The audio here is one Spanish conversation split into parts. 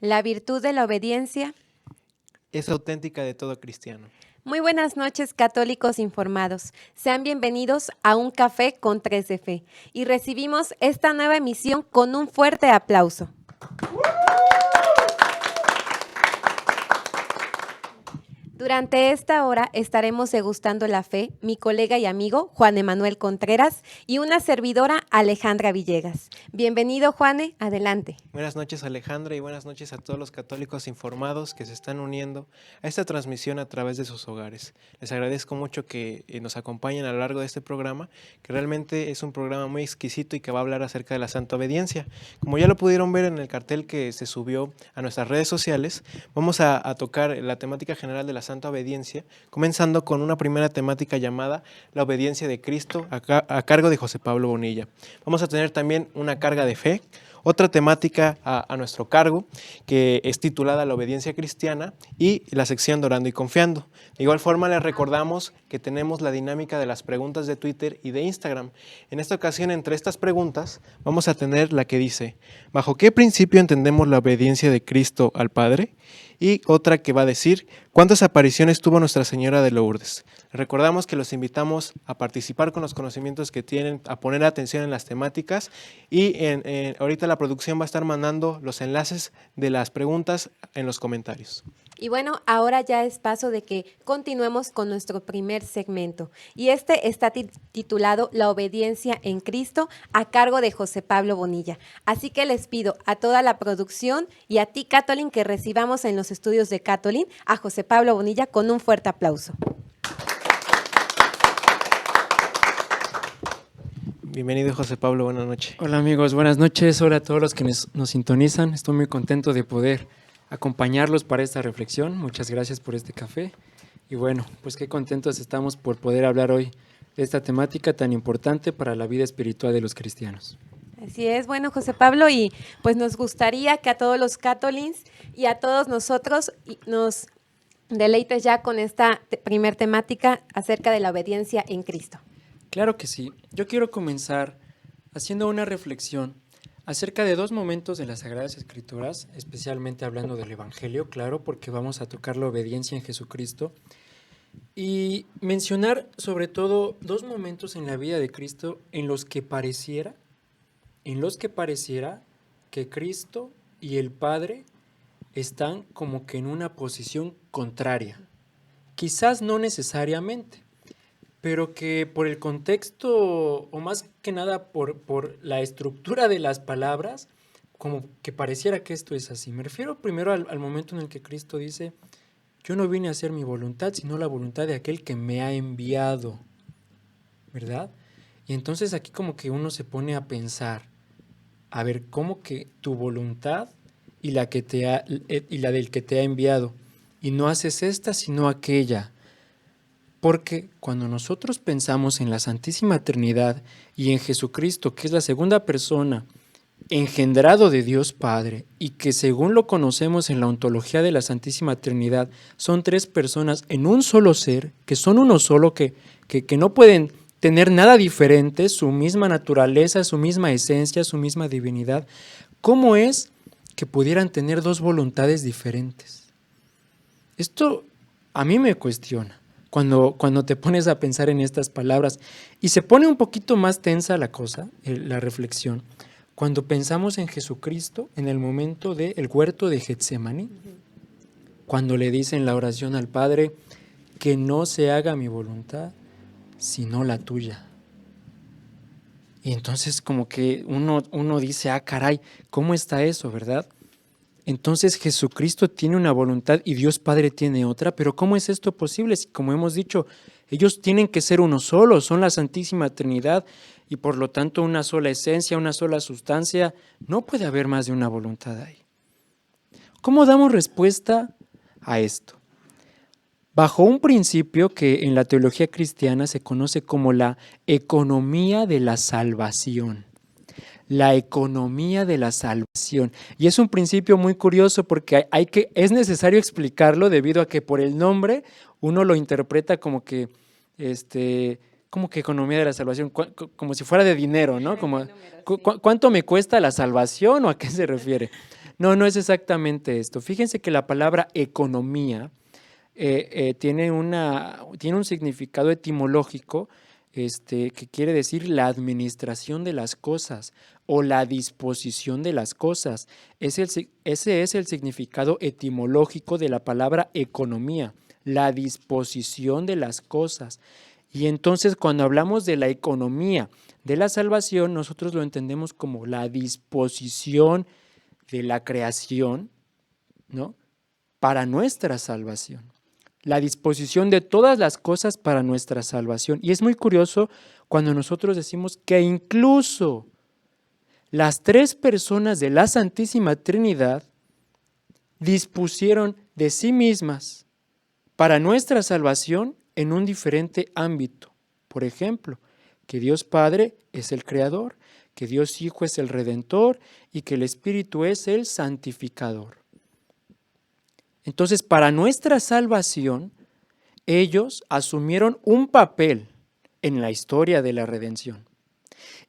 La virtud de la obediencia es auténtica de todo cristiano. Muy buenas noches, católicos informados. Sean bienvenidos a Un Café con 3 de Fe y recibimos esta nueva emisión con un fuerte aplauso. Durante esta hora estaremos degustando la fe, mi colega y amigo Juan Emanuel Contreras y una servidora Alejandra Villegas. Bienvenido, Juane, adelante. Buenas noches, Alejandra, y buenas noches a todos los católicos informados que se están uniendo a esta transmisión a través de sus hogares. Les agradezco mucho que nos acompañen a lo largo de este programa, que realmente es un programa muy exquisito y que va a hablar acerca de la santa obediencia. Como ya lo pudieron ver en el cartel que se subió a nuestras redes sociales, vamos a tocar la temática general de la santa obediencia, comenzando con una primera temática llamada la obediencia de Cristo a cargo de José Pablo Bonilla. Vamos a tener también una carga de fe, otra temática a nuestro cargo, que es titulada La obediencia cristiana, y la sección de Orando y Confiando. De igual forma, les recordamos que tenemos la dinámica de las preguntas de Twitter y de Instagram. En esta ocasión, entre estas preguntas, vamos a tener la que dice: ¿bajo qué principio entendemos la obediencia de Cristo al Padre? Y otra que va a decir: ¿cuántas apariciones tuvo Nuestra Señora de Lourdes? Recordamos que los invitamos a participar con los conocimientos que tienen, a poner atención en las temáticas, y ahorita la producción va a estar mandando los enlaces de las preguntas en los comentarios. Y bueno, ahora ya es paso de que continuemos con nuestro primer segmento. Y este está titulado La obediencia en Cristo, a cargo de José Pablo Bonilla. Así que les pido a toda la producción y a ti, Catolin, que recibamos en los estudios de Catolin a José Pablo Bonilla con un fuerte aplauso. Bienvenido, José Pablo, buenas noches. Hola amigos, buenas noches. Hola a todos los que nos sintonizan. Estoy muy contento de poder acompañarlos para esta reflexión. Muchas gracias por este café. Y bueno, pues qué contentos estamos por poder hablar hoy de esta temática tan importante para la vida espiritual de los cristianos. Así es, bueno, José Pablo, y pues nos gustaría que a todos los catolins y a todos nosotros nos deleites ya con esta primer temática acerca de la obediencia en Cristo. Claro que sí. Yo quiero comenzar haciendo una reflexión acerca de dos momentos de las Sagradas Escrituras, especialmente hablando del Evangelio, claro, porque vamos a tocar la obediencia en Jesucristo, y mencionar sobre todo dos momentos en la vida de Cristo en los que pareciera que Cristo y el Padre están como que en una posición contraria. Quizás no necesariamente, pero que por el contexto, o más que nada por la estructura de las palabras, como que pareciera que esto es así. Me refiero primero al momento en el que Cristo dice: yo no vine a hacer mi voluntad, sino la voluntad de aquel que me ha enviado, ¿verdad? Y entonces aquí como que uno se pone a pensar, a ver, ¿cómo que tu voluntad y la del que te ha enviado? Y no haces esta, sino aquella. Porque cuando nosotros pensamos en la Santísima Trinidad y en Jesucristo, que es la segunda persona, engendrado de Dios Padre, y que según lo conocemos en la ontología de la Santísima Trinidad, son tres personas en un solo ser, que son uno solo, que no pueden tener nada diferente, su misma naturaleza, su misma esencia, su misma divinidad, ¿cómo es que pudieran tener dos voluntades diferentes? Esto a mí me cuestiona. Cuando te pones a pensar en estas palabras, y se pone un poquito más tensa la cosa, la reflexión, cuando pensamos en Jesucristo en el momento del huerto de Getsemaní, cuando le dicen la oración al Padre: que no se haga mi voluntad, sino la tuya. Y entonces como que uno dice: ah, caray, ¿cómo está eso, verdad? Entonces Jesucristo tiene una voluntad y Dios Padre tiene otra, pero ¿cómo es esto posible? Si, como hemos dicho, ellos tienen que ser uno solo, son la Santísima Trinidad y por lo tanto una sola esencia, una sola sustancia, no puede haber más de una voluntad ahí. ¿Cómo damos respuesta a esto? Bajo un principio que en la teología cristiana se conoce como la economía de la salvación. La economía de la salvación. Y es un principio muy curioso porque es necesario explicarlo debido a que por el nombre uno lo interpreta como que economía de la salvación, como si fuera de dinero, ¿no? Como, ¿cuánto me cuesta la salvación o a qué se refiere? No, no es exactamente esto. Fíjense que la palabra economía tiene un significado etimológico que quiere decir la administración de las cosas o la disposición de las cosas. Ese es el significado etimológico de la palabra economía, la disposición de las cosas. Y entonces cuando hablamos de la economía de la salvación, nosotros lo entendemos como la disposición de la creación, ¿no?, para nuestra salvación. La disposición de todas las cosas para nuestra salvación. Y es muy curioso cuando nosotros decimos que incluso las 3 personas de la Santísima Trinidad dispusieron de sí mismas para nuestra salvación en un diferente ámbito. Por ejemplo, que Dios Padre es el Creador, que Dios Hijo es el Redentor y que el Espíritu es el Santificador. Entonces, para nuestra salvación, ellos asumieron un papel en la historia de la redención.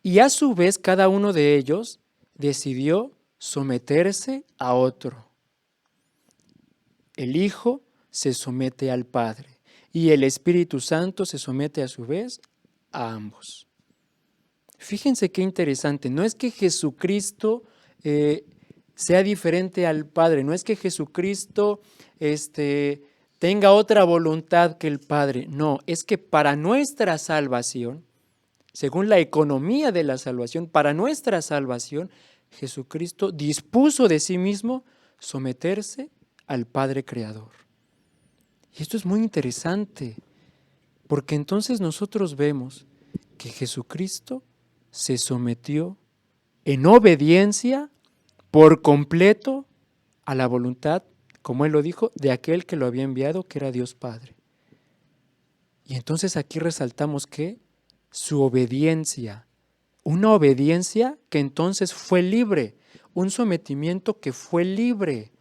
Y a su vez, cada uno de ellos decidió someterse a otro. El Hijo se somete al Padre y el Espíritu Santo se somete a su vez a ambos. Fíjense qué interesante, no es que Jesucristo sea diferente al Padre, no es que Jesucristo tenga otra voluntad que el Padre, no, es que para nuestra salvación, según la economía de la salvación, para nuestra salvación, Jesucristo dispuso de sí mismo someterse al Padre Creador. Y esto es muy interesante, porque entonces nosotros vemos que Jesucristo se sometió en obediencia por completo a la voluntad, como Él lo dijo, de aquel que lo había enviado, que era Dios Padre. Y entonces aquí resaltamos que su obediencia, una obediencia que entonces fue libre, un sometimiento que fue libre,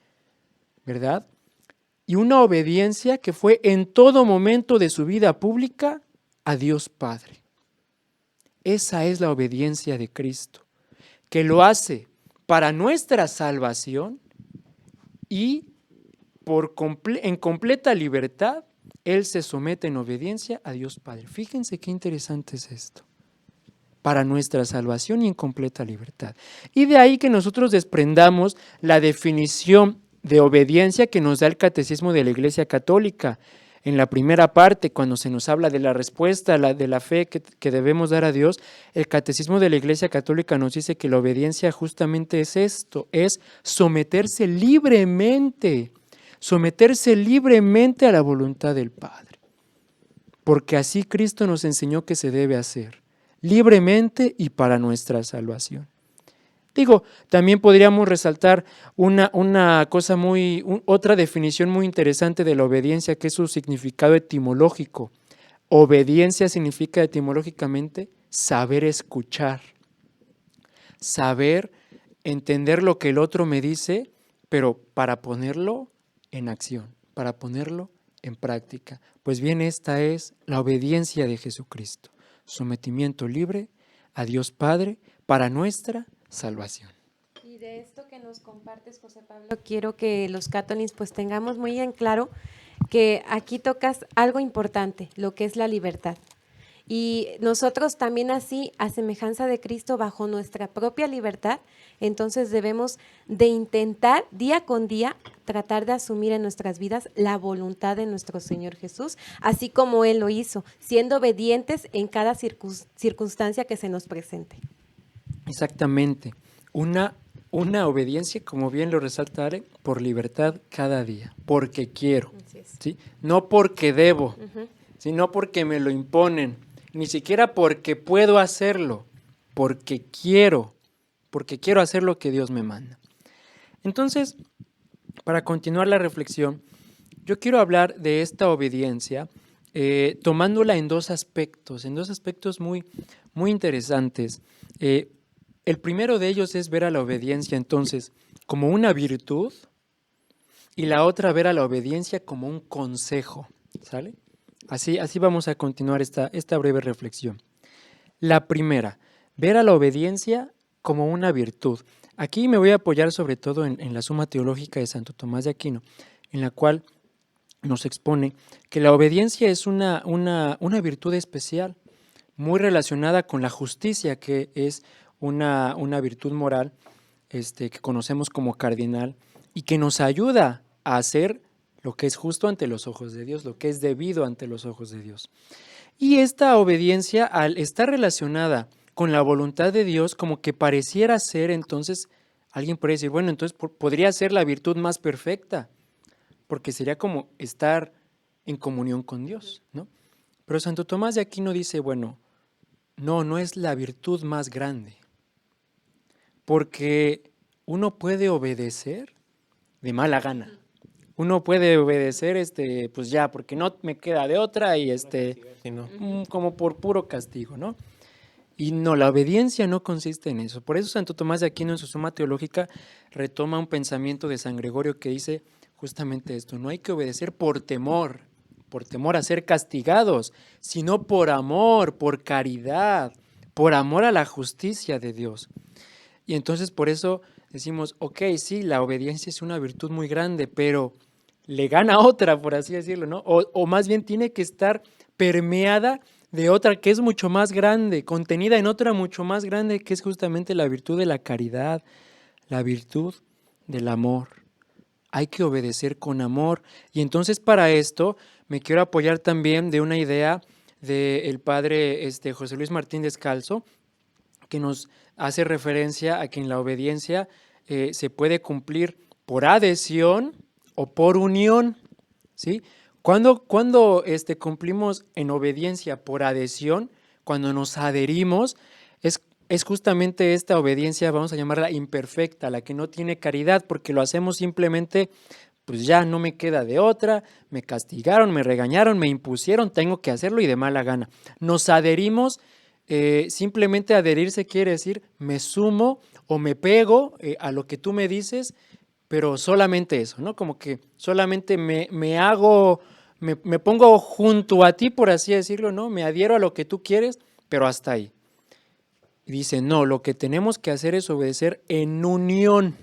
¿verdad? Y una obediencia que fue en todo momento de su vida pública a Dios Padre. Esa es la obediencia de Cristo, que lo hace para nuestra salvación y en completa libertad, Él se somete en obediencia a Dios Padre. Fíjense qué interesante es esto. Para nuestra salvación y en completa libertad. Y de ahí que nosotros desprendamos la definición de obediencia que nos da el Catecismo de la Iglesia Católica. En la primera parte, cuando se nos habla de la respuesta, de la fe que debemos dar a Dios, el Catecismo de la Iglesia Católica nos dice que la obediencia justamente es esto, es someterse libremente a la voluntad del Padre. Porque así Cristo nos enseñó que se debe hacer, libremente y para nuestra salvación. Digo, también podríamos resaltar otra definición muy interesante de la obediencia, que es su significado etimológico. Obediencia significa etimológicamente saber escuchar, saber entender lo que el otro me dice, pero para ponerlo en acción, para ponerlo en práctica. Pues bien, esta es la obediencia de Jesucristo, sometimiento libre a Dios Padre para nuestra salvación. Y de esto que nos compartes, José Pablo, quiero que los católicos pues tengamos muy en claro que aquí tocas algo importante, lo que es la libertad. Y nosotros también así, a semejanza de Cristo, bajo nuestra propia libertad, entonces debemos de intentar día con día tratar de asumir en nuestras vidas la voluntad de nuestro Señor Jesús, así como Él lo hizo, siendo obedientes en cada circunstancia que se nos presente. Exactamente, una obediencia, como bien lo resaltaré, por libertad cada día, porque quiero, ¿sí? No porque debo, sino porque me lo imponen, ni siquiera porque puedo hacerlo, porque quiero hacer lo que Dios me manda. Entonces, para continuar la reflexión, yo quiero hablar de esta obediencia tomándola en dos aspectos muy, muy interesantes. El primero de ellos es ver a la obediencia entonces como una virtud y la otra ver a la obediencia como un consejo, ¿sale? Así vamos a continuar esta breve reflexión. La primera, ver a la obediencia como una virtud. Aquí me voy a apoyar sobre todo en la Suma Teológica de Santo Tomás de Aquino, en la cual nos expone que la obediencia es una virtud especial, muy relacionada con la justicia, que es una virtud moral que conocemos como cardinal y que nos ayuda a hacer lo que es justo ante los ojos de Dios, lo que es debido ante los ojos de Dios. Y esta obediencia, al estar relacionada con la voluntad de Dios, como que pareciera ser, entonces, alguien podría decir, bueno, entonces podría ser la virtud más perfecta, porque sería como estar en comunión con Dios, ¿no? Pero Santo Tomás de Aquino dice, bueno, no es la virtud más grande, porque uno puede obedecer de mala gana. Uno puede obedecer, pues ya, porque no me queda de otra y Sí, no. como por puro castigo, ¿no? Y no, la obediencia no consiste en eso. Por eso Santo Tomás de Aquino en su Suma Teológica retoma un pensamiento de San Gregorio que dice justamente esto: no hay que obedecer por temor a ser castigados, sino por amor, por caridad, por amor a la justicia de Dios. Y entonces por eso decimos, ok, sí, la obediencia es una virtud muy grande, pero le gana otra, por así decirlo, ¿no? O más bien tiene que estar permeada de otra que es mucho más grande, contenida en otra mucho más grande, que es justamente la virtud de la caridad, la virtud del amor. Hay que obedecer con amor. Y entonces para esto me quiero apoyar también de una idea del padre José Luis Martín Descalzo, que nos hace referencia a que en la obediencia se puede cumplir por adhesión o por unión, ¿sí? Cuando cumplimos en obediencia por adhesión, cuando nos adherimos, es justamente esta obediencia, vamos a llamarla imperfecta, la que no tiene caridad, porque lo hacemos simplemente, pues ya no me queda de otra, me castigaron, me regañaron, me impusieron, tengo que hacerlo y de mala gana. Nos adherimos, simplemente adherirse quiere decir me sumo o me pego a lo que tú me dices, pero solamente eso, ¿no? Como que solamente me pongo junto a ti, por así decirlo, ¿no? Me adhiero a lo que tú quieres, pero hasta ahí. Y dice, no, lo que tenemos que hacer es obedecer en unión,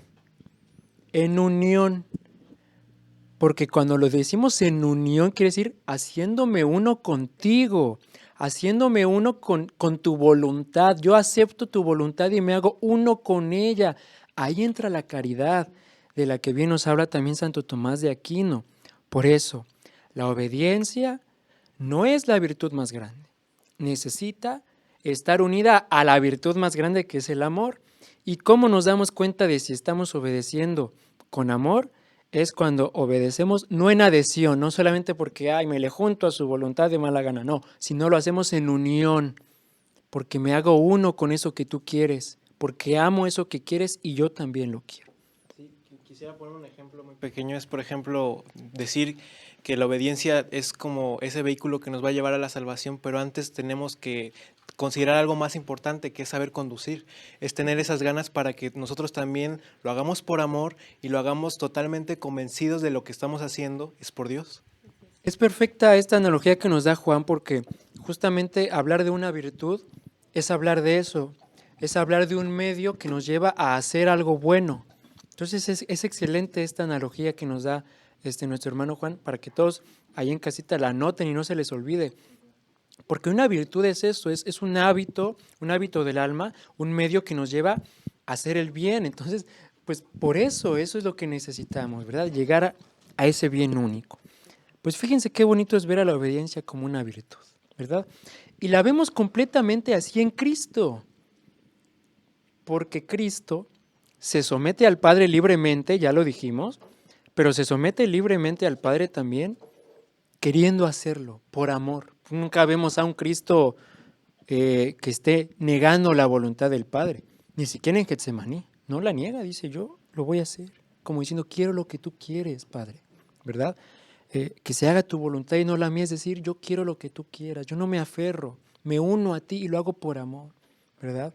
porque cuando lo decimos en unión quiere decir haciéndome uno contigo, haciéndome uno con tu voluntad. Yo acepto tu voluntad y me hago uno con ella. Ahí entra la caridad, de la que bien nos habla también Santo Tomás de Aquino. Por eso, la obediencia no es la virtud más grande. Necesita estar unida a la virtud más grande, que es el amor. ¿Y cómo nos damos cuenta de si estamos obedeciendo con amor? Es cuando obedecemos no en adhesión, no solamente porque me le junto a su voluntad de mala gana, no, sino lo hacemos en unión, porque me hago uno con eso que tú quieres, porque amo eso que quieres y yo también lo quiero. Sí, quisiera poner un ejemplo muy pequeño, es por ejemplo decir que la obediencia es como ese vehículo que nos va a llevar a la salvación, pero antes tenemos que considerar algo más importante, que es saber conducir, es tener esas ganas para que nosotros también lo hagamos por amor y lo hagamos totalmente convencidos de lo que estamos haciendo es por Dios. Es perfecta esta analogía que nos da Juan, porque justamente hablar de una virtud es hablar de eso, es hablar de un medio que nos lleva a hacer algo bueno. Entonces es excelente esta analogía que nos da nuestro hermano Juan, para que todos ahí en casita la anoten y no se les olvide. Porque una virtud es eso, es un hábito del alma, un medio que nos lleva a hacer el bien. Entonces, pues por eso es lo que necesitamos, ¿verdad? Llegar a ese bien único. Pues fíjense qué bonito es ver a la obediencia como una virtud, ¿verdad? Y la vemos completamente así en Cristo, porque Cristo se somete al Padre libremente, ya lo dijimos, pero se somete libremente al Padre también queriendo hacerlo por amor. Nunca vemos a un Cristo que esté negando la voluntad del Padre, ni siquiera en Getsemaní. No la niega, dice yo lo voy a hacer, como diciendo quiero lo que tú quieres, Padre, ¿verdad? Que se haga tu voluntad y no la mía, es decir, yo quiero lo que tú quieras, yo no me aferro, me uno a ti y lo hago por amor, ¿verdad?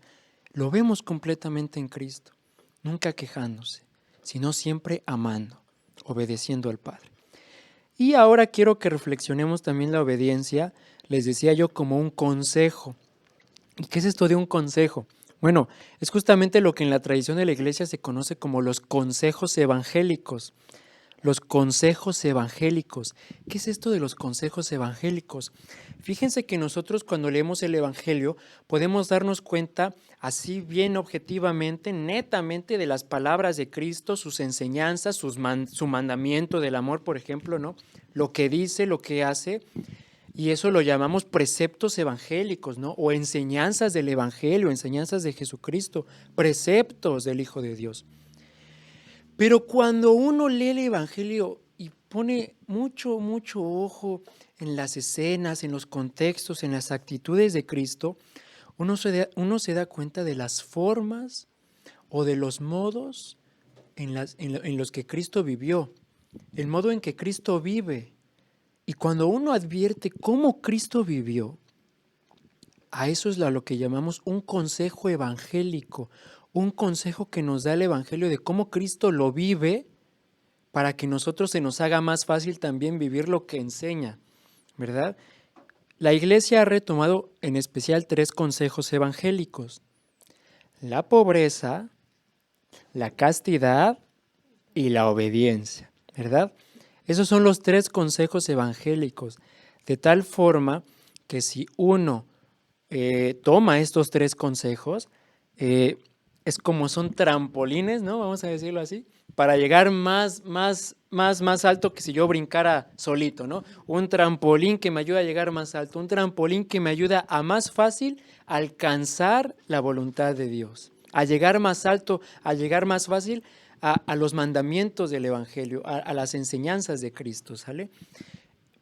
Lo vemos completamente en Cristo, nunca quejándose, sino siempre amando, obedeciendo al Padre. Y ahora quiero que reflexionemos también la obediencia, les decía yo, como un consejo. ¿Y qué es esto de un consejo? Bueno, es justamente lo que en la tradición de la iglesia se conoce como los consejos evangélicos. Los consejos evangélicos. ¿Qué es esto de los consejos evangélicos? Fíjense que nosotros cuando leemos el Evangelio podemos darnos cuenta así bien objetivamente, netamente de las palabras de Cristo, sus enseñanzas, su mandamiento del amor, por ejemplo, ¿no? Lo que dice, lo que hace, y eso lo llamamos preceptos evangélicos, ¿no? O enseñanzas del Evangelio, enseñanzas de Jesucristo, preceptos del Hijo de Dios. Pero cuando uno lee el Evangelio y pone mucho, mucho ojo en las escenas, en los contextos, en las actitudes de Cristo, uno se da cuenta de las formas o de los modos en los que Cristo vivió, el modo en que Cristo vive. Y cuando uno advierte cómo Cristo vivió, a eso es a lo que llamamos un consejo evangélico, un consejo que nos da el Evangelio de cómo Cristo lo vive para que nosotros se nos haga más fácil también vivir lo que enseña, ¿verdad? La Iglesia ha retomado en especial 3 consejos evangélicos: la pobreza, la castidad y la obediencia, ¿verdad? Esos son los 3 consejos evangélicos, de tal forma que si uno toma estos 3 consejos, es como son trampolines, ¿no? Vamos a decirlo así, para llegar más alto que si yo brincara solito, ¿no? Un trampolín que me ayuda a llegar más alto, un trampolín que me ayuda a más fácil alcanzar la voluntad de Dios, a llegar más alto, a llegar más fácil a los mandamientos del Evangelio, a las enseñanzas de Cristo, ¿sale?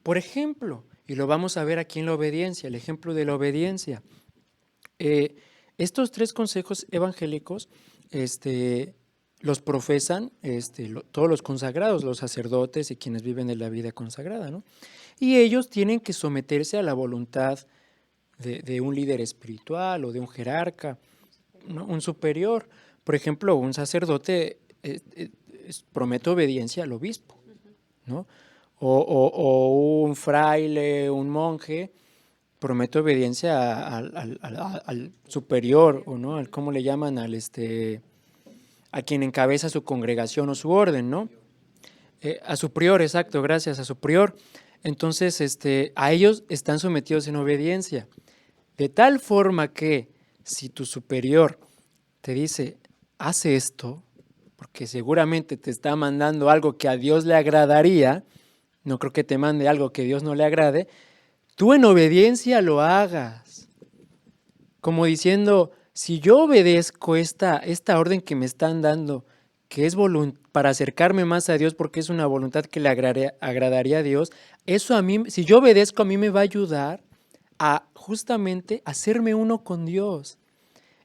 Por ejemplo, y lo vamos a ver aquí en la obediencia, el ejemplo de la obediencia. Estos 3 consejos evangélicos los profesan todos los consagrados, los sacerdotes y quienes viven en la vida consagrada, ¿no? Y ellos tienen que someterse a la voluntad de un líder espiritual o de un jerarca, ¿no? Un superior. Por ejemplo, un sacerdote promete obediencia al obispo, ¿no? O un fraile, un monje, promete obediencia al superior, o no, al cómo le llaman, a quien encabeza su congregación o su orden, ¿no? A su prior, exacto, gracias, a su prior. Entonces, a ellos están sometidos en obediencia. De tal forma que si tu superior te dice, haz esto, porque seguramente te está mandando algo que a Dios le agradaría, no creo que te mande algo que a Dios no le agrade, tú en obediencia lo hagas. Como diciendo, si yo obedezco esta orden que me están dando, que es para acercarme más a Dios porque es una voluntad que le agradaría a Dios, eso a mí, si yo obedezco, a mí me va a ayudar a justamente hacerme uno con Dios.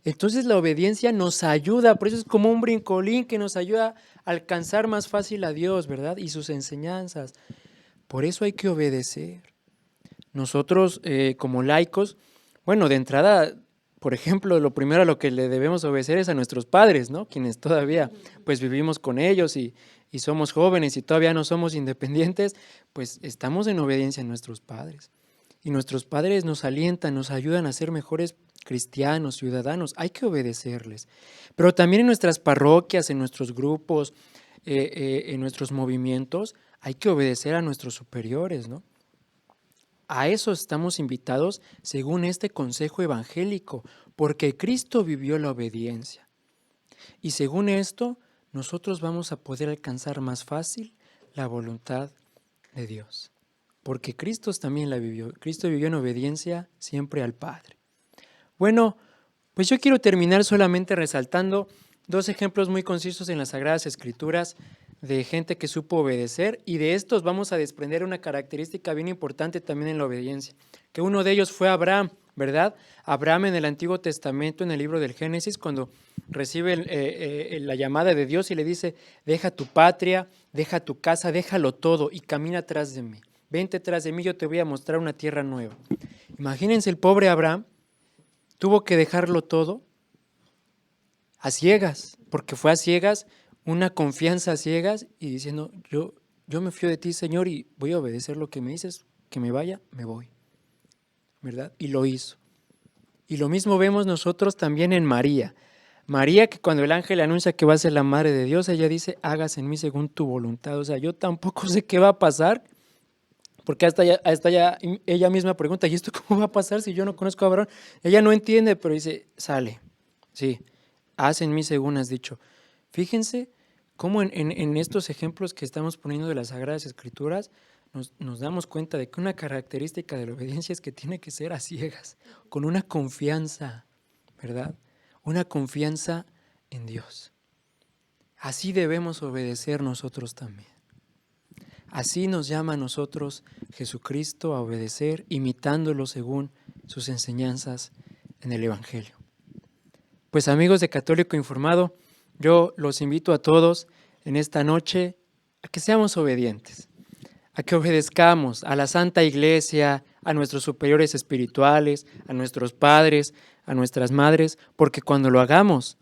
Entonces la obediencia nos ayuda, por eso es como un brincolín que nos ayuda a alcanzar más fácil a Dios, ¿verdad? Y sus enseñanzas. Por eso hay que obedecer. Nosotros como laicos, bueno, de entrada, por ejemplo, lo primero a lo que le debemos obedecer es a nuestros padres, ¿no? Quienes todavía pues vivimos con ellos y somos jóvenes y todavía no somos independientes, pues estamos en obediencia a nuestros padres. Y nuestros padres nos alientan, nos ayudan a ser mejores cristianos, ciudadanos, hay que obedecerles. Pero también en nuestras parroquias, en nuestros grupos, en nuestros movimientos, hay que obedecer a nuestros superiores, ¿no? A eso estamos invitados según este consejo evangélico, porque Cristo vivió la obediencia. Y según esto, nosotros vamos a poder alcanzar más fácil la voluntad de Dios. Porque Cristo también la vivió. Cristo vivió en obediencia siempre al Padre. Bueno, pues yo quiero terminar solamente resaltando 2 ejemplos muy concisos en las Sagradas Escrituras de gente que supo obedecer, y de estos vamos a desprender una característica bien importante también en la obediencia, que uno de ellos fue Abraham, ¿verdad? Abraham en el Antiguo Testamento, en el libro del Génesis, cuando recibe la llamada de Dios y le dice, deja tu patria, deja tu casa, déjalo todo y camina tras de mí. Vente tras de mí, yo te voy a mostrar una tierra nueva. Imagínense, el pobre Abraham tuvo que dejarlo todo a ciegas, porque fue a ciegas, una confianza a ciegas y diciendo, yo me fío de ti, Señor, y voy a obedecer lo que me dices, que me vaya, me voy, ¿verdad? Y lo hizo. Y lo mismo vemos nosotros también en María. María, que cuando el ángel anuncia que va a ser la madre de Dios, ella dice, hágase en mí según tu voluntad. O sea, yo tampoco sé qué va a pasar, porque ella misma pregunta, ¿y esto cómo va a pasar si yo no conozco a Abraham? Ella no entiende, pero dice, sale, sí, haz en mí según has dicho. Fíjense cómo en estos ejemplos que estamos poniendo de las Sagradas Escrituras, nos damos cuenta de que una característica de la obediencia es que tiene que ser a ciegas, con una confianza, ¿verdad? Una confianza en Dios. Así debemos obedecer nosotros también. Así nos llama a nosotros Jesucristo a obedecer, imitándolo según sus enseñanzas en el Evangelio. Pues amigos de Católico Informado, yo los invito a todos en esta noche a que seamos obedientes, a que obedezcamos a la Santa Iglesia, a nuestros superiores espirituales, a nuestros padres, a nuestras madres, porque cuando lo hagamos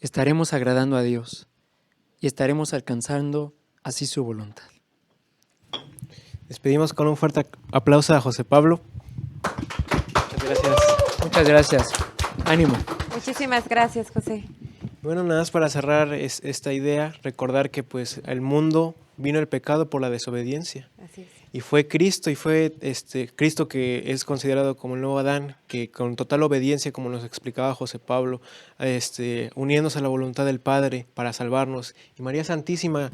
estaremos agradando a Dios y estaremos alcanzando así su voluntad. Despedimos con un fuerte aplauso a José Pablo. Muchas gracias. Muchas gracias. Ánimo. Muchísimas gracias, José. Bueno, nada más para cerrar esta idea, recordar que pues al mundo vino el pecado por la desobediencia. Así es. Y fue Cristo, Cristo que es considerado como el nuevo Adán, que con total obediencia, como nos explicaba José Pablo, uniéndose a la voluntad del Padre para salvarnos. Y María Santísima,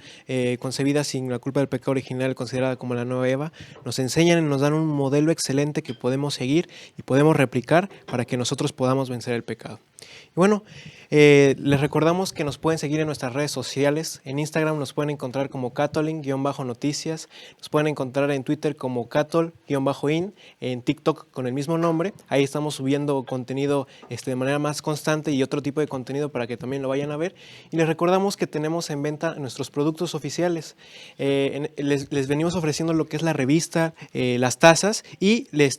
concebida sin la culpa del pecado original, considerada como la nueva Eva, nos enseñan y nos dan un modelo excelente que podemos seguir y podemos replicar para que nosotros podamos vencer el pecado. Y bueno, les recordamos que nos pueden seguir en nuestras redes sociales. En Instagram nos pueden encontrar como Catolin_noticias. Nos pueden encontrar en Twitter como Catol_in, en TikTok con el mismo nombre. Ahí estamos subiendo contenido de manera más constante y otro tipo de contenido para que también lo vayan a ver. Y les recordamos que tenemos en venta nuestros productos oficiales. Les venimos ofreciendo lo que es la revista, las tazas, y les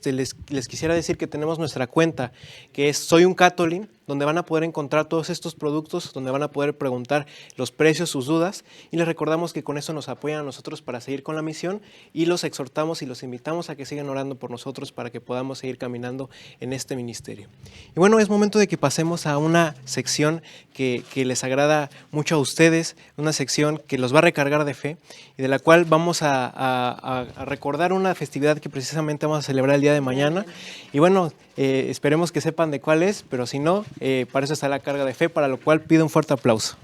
quisiera decir que tenemos nuestra cuenta, que es Soy un Catolin, donde van a poder encontrar todos estos productos, donde van a poder preguntar los precios, sus dudas, y les recordamos que con eso nos apoyan a nosotros para seguir con la misión, y los exhortamos y los invitamos a que sigan orando por nosotros para que podamos seguir caminando en este ministerio. Y bueno, es momento de que pasemos a una sección que les agrada mucho a ustedes, una sección que los va a recargar de fe, y de la cual vamos a recordar una festividad que precisamente vamos a celebrar el día de mañana. Y bueno, esperemos que sepan de cuál es, pero si no, para eso está la carga de fe, para lo cual pido un fuerte aplauso.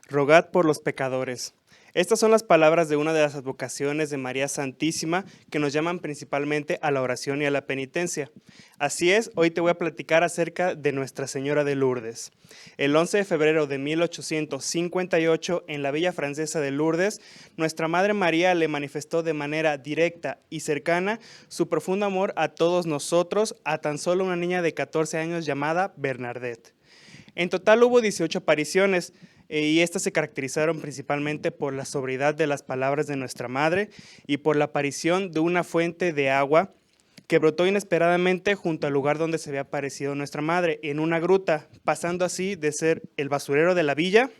Rogad por los pecadores. Estas son las palabras de una de las advocaciones de María Santísima que nos llaman principalmente a la oración y a la penitencia. Así es, hoy te voy a platicar acerca de Nuestra Señora de Lourdes. El 11 de febrero de 1858, en la villa francesa de Lourdes, nuestra Madre María le manifestó de manera directa y cercana su profundo amor a todos nosotros, a tan solo una niña de 14 años llamada Bernadette. En total hubo 18 apariciones, y estas se caracterizaron principalmente por la sobriedad de las palabras de nuestra Madre y por la aparición de una fuente de agua que brotó inesperadamente junto al lugar donde se había aparecido nuestra Madre, en una gruta, pasando así de ser el basurero de la villa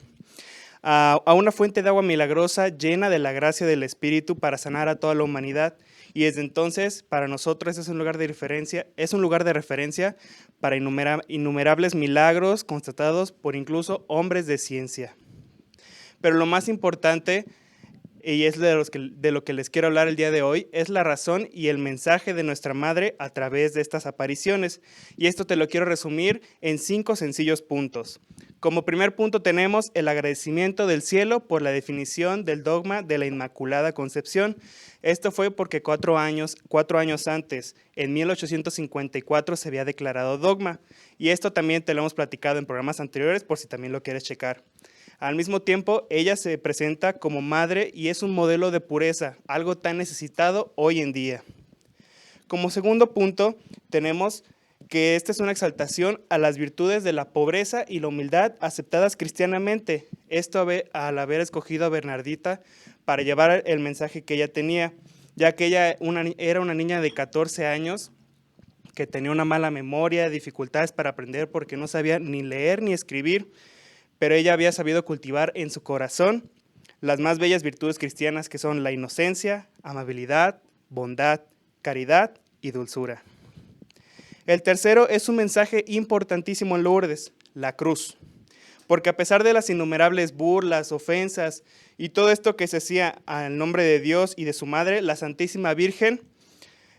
a una fuente de agua milagrosa llena de la gracia del Espíritu para sanar a toda la humanidad. Y desde entonces, para nosotros es un lugar de referencia para innumerables milagros constatados por incluso hombres de ciencia. Pero lo más importante, y es de lo que les quiero hablar el día de hoy, es la razón y el mensaje de nuestra Madre a través de estas apariciones. Y esto te lo quiero resumir en 5 sencillos puntos. Como primer punto tenemos el agradecimiento del cielo por la definición del dogma de la Inmaculada Concepción. Esto fue porque 4 años antes, en 1854, se había declarado dogma. Y esto también te lo hemos platicado en programas anteriores, por si también lo quieres checar. Al mismo tiempo, ella se presenta como madre y es un modelo de pureza, algo tan necesitado hoy en día. Como segundo punto, tenemos que esta es una exaltación a las virtudes de la pobreza y la humildad aceptadas cristianamente. Esto al haber escogido a Bernardita para llevar el mensaje que ella tenía, ya que ella era una niña de 14 años que tenía una mala memoria, dificultades para aprender porque no sabía ni leer ni escribir, pero ella había sabido cultivar en su corazón las más bellas virtudes cristianas, que son la inocencia, amabilidad, bondad, caridad y dulzura. El tercero es un mensaje importantísimo en Lourdes, la cruz. Porque a pesar de las innumerables burlas, ofensas y todo esto que se hacía al nombre de Dios y de su madre, la Santísima Virgen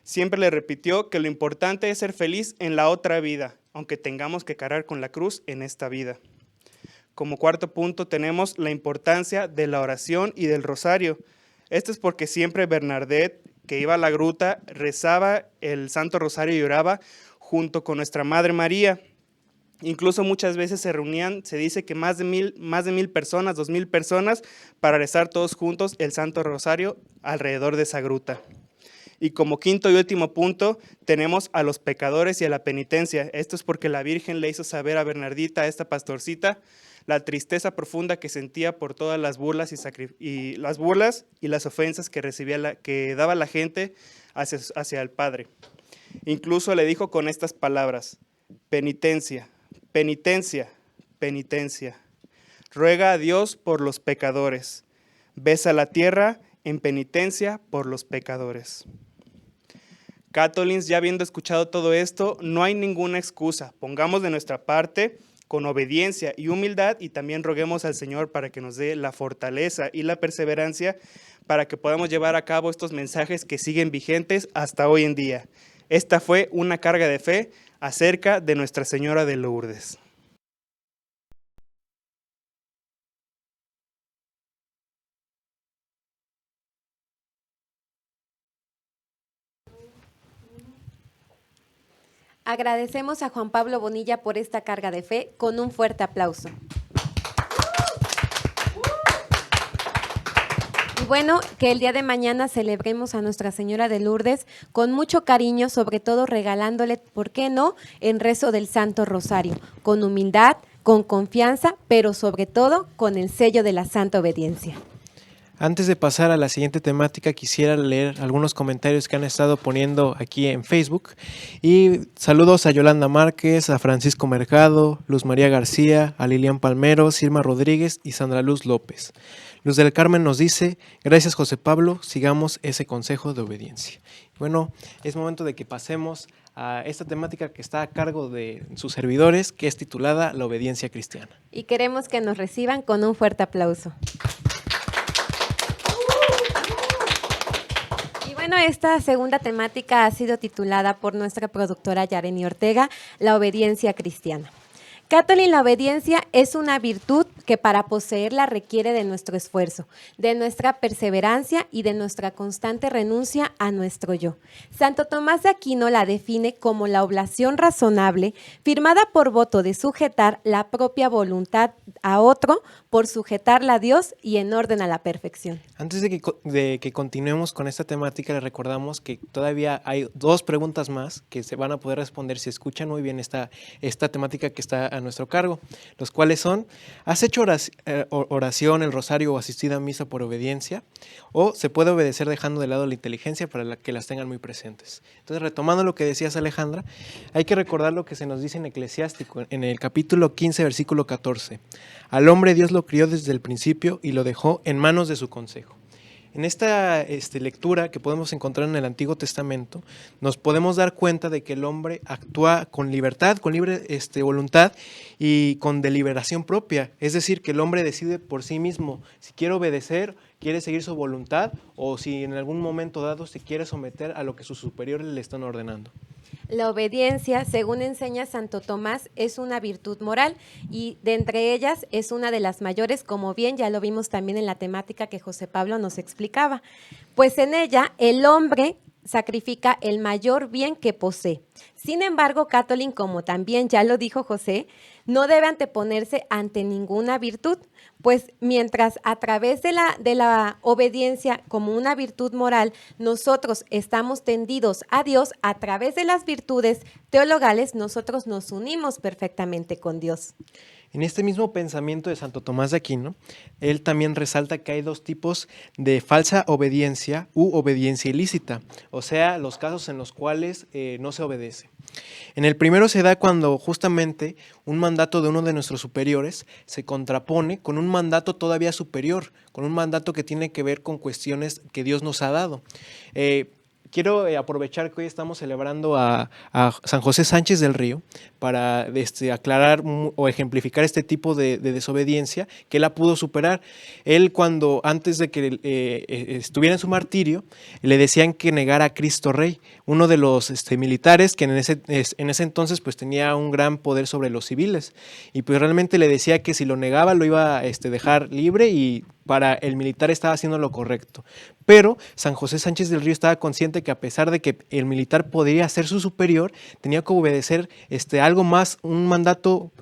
siempre le repitió que lo importante es ser feliz en la otra vida, aunque tengamos que cargar con la cruz en esta vida. Como cuarto punto tenemos la importancia de la oración y del rosario. Esto es porque siempre Bernadette, que iba a la gruta, rezaba el Santo Rosario y oraba junto con nuestra Madre María. Incluso muchas veces se reunían, se dice que más de 1,000 personas, 2,000 personas, para rezar todos juntos el Santo Rosario alrededor de esa gruta. Y como quinto y último punto, tenemos a los pecadores y a la penitencia. Esto es porque la Virgen le hizo saber a Bernardita, a esta pastorcita, la tristeza profunda que sentía por todas las burlas y las ofensas que recibía que daba la gente hacia el Padre. Incluso le dijo con estas palabras: penitencia, penitencia, penitencia. Ruega a Dios por los pecadores. Besa la tierra en penitencia por los pecadores. Catolins, ya habiendo escuchado todo esto, no hay ninguna excusa. Pongamos de nuestra parte con obediencia y humildad, y también roguemos al Señor para que nos dé la fortaleza y la perseverancia para que podamos llevar a cabo estos mensajes que siguen vigentes hasta hoy en día. Esta fue una carga de fe acerca de Nuestra Señora de Lourdes. Agradecemos a Juan Pablo Bonilla por esta carga de fe con un fuerte aplauso. Y bueno, que el día de mañana celebremos a Nuestra Señora de Lourdes con mucho cariño, sobre todo regalándole, ¿por qué no?, en rezo del Santo Rosario, con humildad, con confianza, pero sobre todo con el sello de la Santa Obediencia. Antes de pasar a la siguiente temática, quisiera leer algunos comentarios que han estado poniendo aquí en Facebook. Y saludos a Yolanda Márquez, a Francisco Mercado, Luz María García, a Lilian Palmero, Silma Rodríguez y Sandra Luz López. Luz del Carmen nos dice: gracias José Pablo, sigamos ese consejo de obediencia. Bueno, es momento de que pasemos a esta temática que está a cargo de sus servidores, que es titulada La Obediencia Cristiana. Y queremos que nos reciban con un fuerte aplauso. Bueno, esta segunda temática ha sido titulada por nuestra productora Yareni Ortega, La Obediencia Cristiana. Catolin, la obediencia es una virtud que para poseerla requiere de nuestro esfuerzo, de nuestra perseverancia y de nuestra constante renuncia a nuestro yo. Santo Tomás de Aquino la define como la oblación razonable, firmada por voto de sujetar la propia voluntad a otro por sujetarla a Dios y en orden a la perfección. Antes de que continuemos con esta temática, les recordamos que todavía hay 2 preguntas más que se van a poder responder si escuchan muy bien esta temática que está a nuestro cargo, los cuales son: ¿has hecho oración, el rosario o asistido a misa por obediencia? ¿O se puede obedecer dejando de lado la inteligencia para que las tengan muy presentes? Entonces, retomando lo que decías, Alejandra, hay que recordar lo que se nos dice en Eclesiástico, en el capítulo 15, versículo 14. Al hombre Dios lo crió desde el principio y lo dejó en manos de su consejo. En esta lectura que podemos encontrar en el Antiguo Testamento, nos podemos dar cuenta de que el hombre actúa con libertad, con libre voluntad y con deliberación propia. Es decir, que el hombre decide por sí mismo si quiere obedecer, quiere seguir su voluntad, o si en algún momento dado se quiere someter a lo que sus superiores le están ordenando. La obediencia, según enseña Santo Tomás, es una virtud moral y de entre ellas es una de las mayores, como bien ya lo vimos también en la temática que José Pablo nos explicaba. Pues en ella el hombre sacrifica el mayor bien que posee. Sin embargo, Catolin, como también ya lo dijo José, no debe anteponerse ante ninguna virtud, pues mientras a través de la obediencia como una virtud moral, nosotros estamos tendidos a Dios, a través de las virtudes teologales, nosotros nos unimos perfectamente con Dios. En este mismo pensamiento de Santo Tomás de Aquino, él también resalta que hay dos tipos de falsa obediencia u obediencia ilícita, o sea, los casos en los cuales no se obedece. En el primero se da cuando justamente un mandato de uno de nuestros superiores se contrapone con un mandato todavía superior, con un mandato que tiene que ver con cuestiones que Dios nos ha dado. Quiero aprovechar que hoy estamos celebrando a San José Sánchez del Río para aclarar o ejemplificar este tipo de desobediencia que él la pudo superar. Él cuando antes de que estuviera en su martirio, le decían que negara a Cristo Rey, uno de los militares que en ese entonces pues tenía un gran poder sobre los civiles y pues realmente le decía que si lo negaba lo iba a dejar libre y para el militar estaba haciendo lo correcto. Pero San José Sánchez del Río estaba consciente que a pesar de que el militar podría ser su superior, tenía que obedecer algo más, un mandato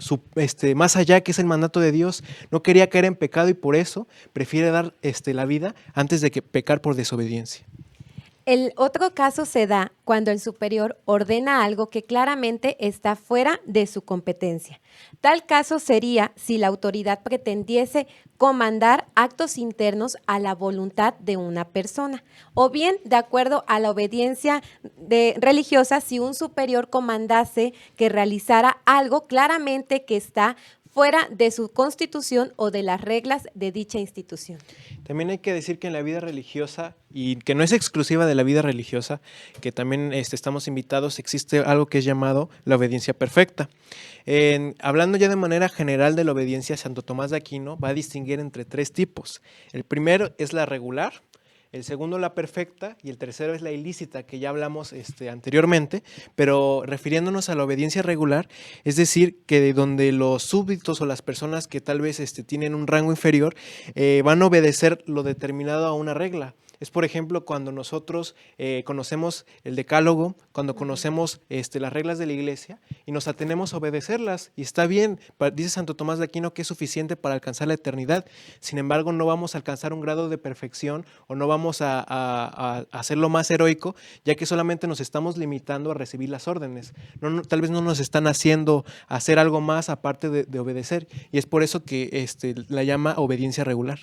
más allá, que es el mandato de Dios. No quería caer en pecado y por eso prefiere dar la vida antes de que pecar por desobediencia. El otro caso se da cuando el superior ordena algo que claramente está fuera de su competencia. Tal caso sería si la autoridad pretendiese comandar actos internos a la voluntad de una persona, o bien, de acuerdo a la obediencia religiosa, si un superior comandase que realizara algo claramente que está fuera de su constitución o de las reglas de dicha institución. También hay que decir que en la vida religiosa, y que no es exclusiva de la vida religiosa, que también estamos invitados, existe algo que es llamado la obediencia perfecta. Hablando ya de manera general de la obediencia, Santo Tomás de Aquino va a distinguir entre tres tipos. El primero es la regular, el segundo la perfecta y el tercero es la ilícita, que ya hablamos anteriormente, pero refiriéndonos a la obediencia regular, es decir, que de donde los súbditos o las personas que tal vez tienen un rango inferior van a obedecer lo determinado a una regla. Es, por ejemplo, cuando nosotros conocemos el decálogo, cuando conocemos las reglas de la iglesia y nos atenemos a obedecerlas. Y está bien, dice Santo Tomás de Aquino que es suficiente para alcanzar la eternidad. Sin embargo, no vamos a alcanzar un grado de perfección o no vamos a hacerlo más heroico, ya que solamente nos estamos limitando a recibir las órdenes. Tal vez no nos están haciendo hacer algo más aparte de obedecer. Y es por eso que la llama obediencia regular.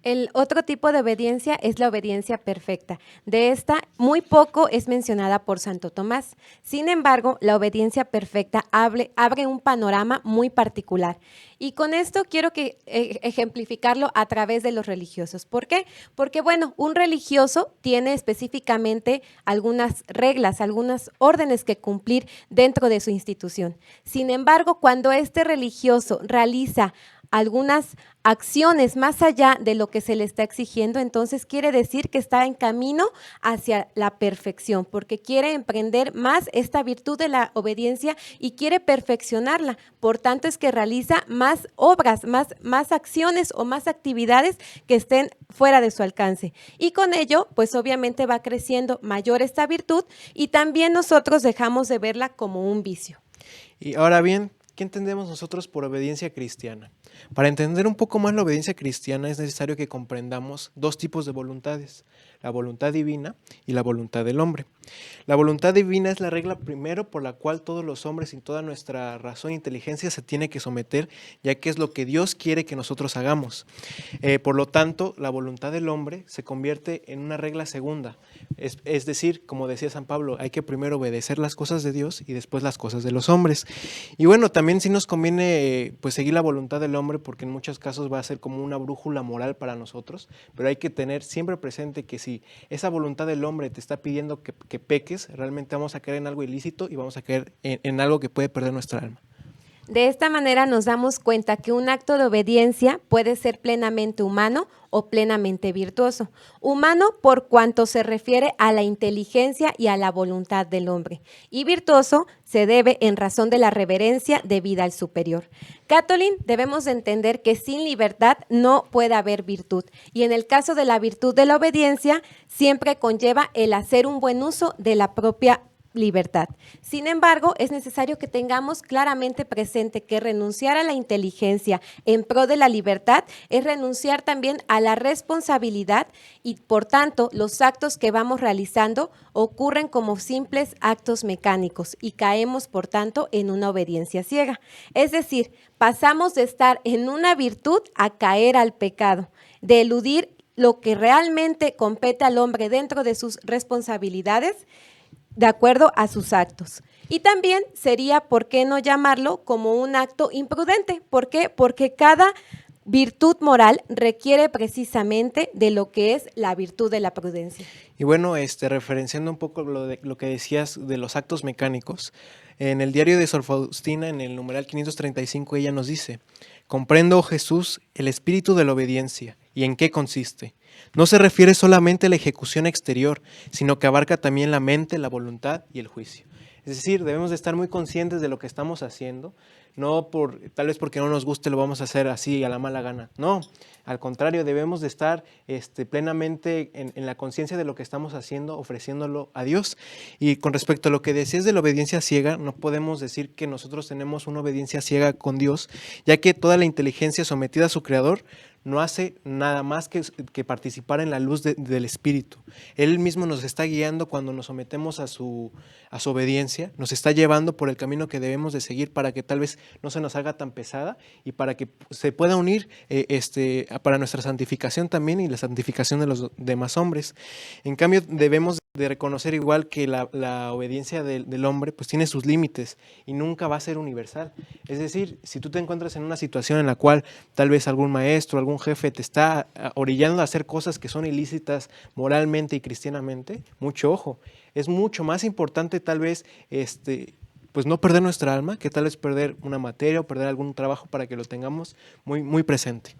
El otro tipo de obediencia es la obediencia perfecta. De esta, muy poco es mencionada por Santo Tomás. Sin embargo, la obediencia perfecta abre un panorama muy particular. Y con esto quiero ejemplificarlo a través de los religiosos. ¿Por qué? Porque, bueno, un religioso tiene específicamente algunas reglas, algunas órdenes que cumplir dentro de su institución. Sin embargo, cuando este religioso realiza algunas acciones más allá de lo que se le está exigiendo, entonces quiere decir que está en camino hacia la perfección, porque quiere emprender más esta virtud de la obediencia y quiere perfeccionarla. Por tanto, es que realiza más obras, más acciones o más actividades que estén fuera de su alcance. Y con ello, pues obviamente va creciendo mayor esta virtud y también nosotros dejamos de verla como un vicio. Y ahora bien, ¿qué entendemos nosotros por obediencia cristiana? Para entender un poco más la obediencia cristiana es necesario que comprendamos dos tipos de voluntades, la voluntad divina y la voluntad del hombre. La voluntad divina es la regla primero por la cual todos los hombres y toda nuestra razón e inteligencia se tiene que someter, ya que es lo que Dios quiere que nosotros hagamos. Por lo tanto, la voluntad del hombre se convierte en una regla segunda. Es decir, como decía San Pablo, hay que primero obedecer las cosas de Dios y después las cosas de los hombres. Y bueno, también sí nos conviene pues seguir la voluntad del hombre, porque en muchos casos va a ser como una brújula moral para nosotros, pero hay que tener siempre presente que si esa voluntad del hombre te está pidiendo que peques, realmente vamos a caer en algo ilícito y vamos a caer en algo que puede perder nuestra alma. De esta manera nos damos cuenta que un acto de obediencia puede ser plenamente humano o plenamente virtuoso. Humano por cuanto se refiere a la inteligencia y a la voluntad del hombre, y virtuoso se debe en razón de la reverencia debida al superior. Catolín, debemos de entender que sin libertad no puede haber virtud, y en el caso de la virtud de la obediencia siempre conlleva el hacer un buen uso de la propia libertad. Sin embargo, es necesario que tengamos claramente presente que renunciar a la inteligencia en pro de la libertad es renunciar también a la responsabilidad y, por tanto, los actos que vamos realizando ocurren como simples actos mecánicos y caemos, por tanto, en una obediencia ciega. Es decir, pasamos de estar en una virtud a caer al pecado, de eludir lo que realmente compete al hombre dentro de sus responsabilidades, de acuerdo a sus actos. Y también sería, ¿por qué no llamarlo como un acto imprudente? ¿Por qué? Porque cada virtud moral requiere precisamente de lo que es la virtud de la prudencia. Y bueno, referenciando un poco lo que decías de los actos mecánicos, en el diario de Sor Faustina, en el numeral 535, ella nos dice: comprendo, oh Jesús, el espíritu de la obediencia. ¿Y en qué consiste? No se refiere solamente a la ejecución exterior, sino que abarca también la mente, la voluntad y el juicio. Es decir, debemos de estar muy conscientes de lo que estamos haciendo, no tal vez porque no nos guste lo vamos a hacer así a la mala gana. No, al contrario, debemos de estar plenamente en la conciencia de lo que estamos haciendo, ofreciéndolo a Dios. Y con respecto a lo que decías de la obediencia ciega, no podemos decir que nosotros tenemos una obediencia ciega con Dios, ya que toda la inteligencia sometida a su Creador no hace nada más que participar en la luz del Espíritu. Él mismo nos está guiando cuando nos sometemos a su obediencia, nos está llevando por el camino que debemos de seguir para que tal vez no se nos haga tan pesada y para que se pueda unir para nuestra santificación también y la santificación de los demás hombres. En cambio, debemos de reconocer igual que la obediencia del hombre pues tiene sus límites y nunca va a ser universal. Es decir, si tú te encuentras en una situación en la cual tal vez algún maestro, algún jefe te está orillando a hacer cosas que son ilícitas moralmente y cristianamente, mucho ojo. Es mucho más importante tal vez pues no perder nuestra alma que tal vez perder una materia o perder algún trabajo, para que lo tengamos muy, muy presente.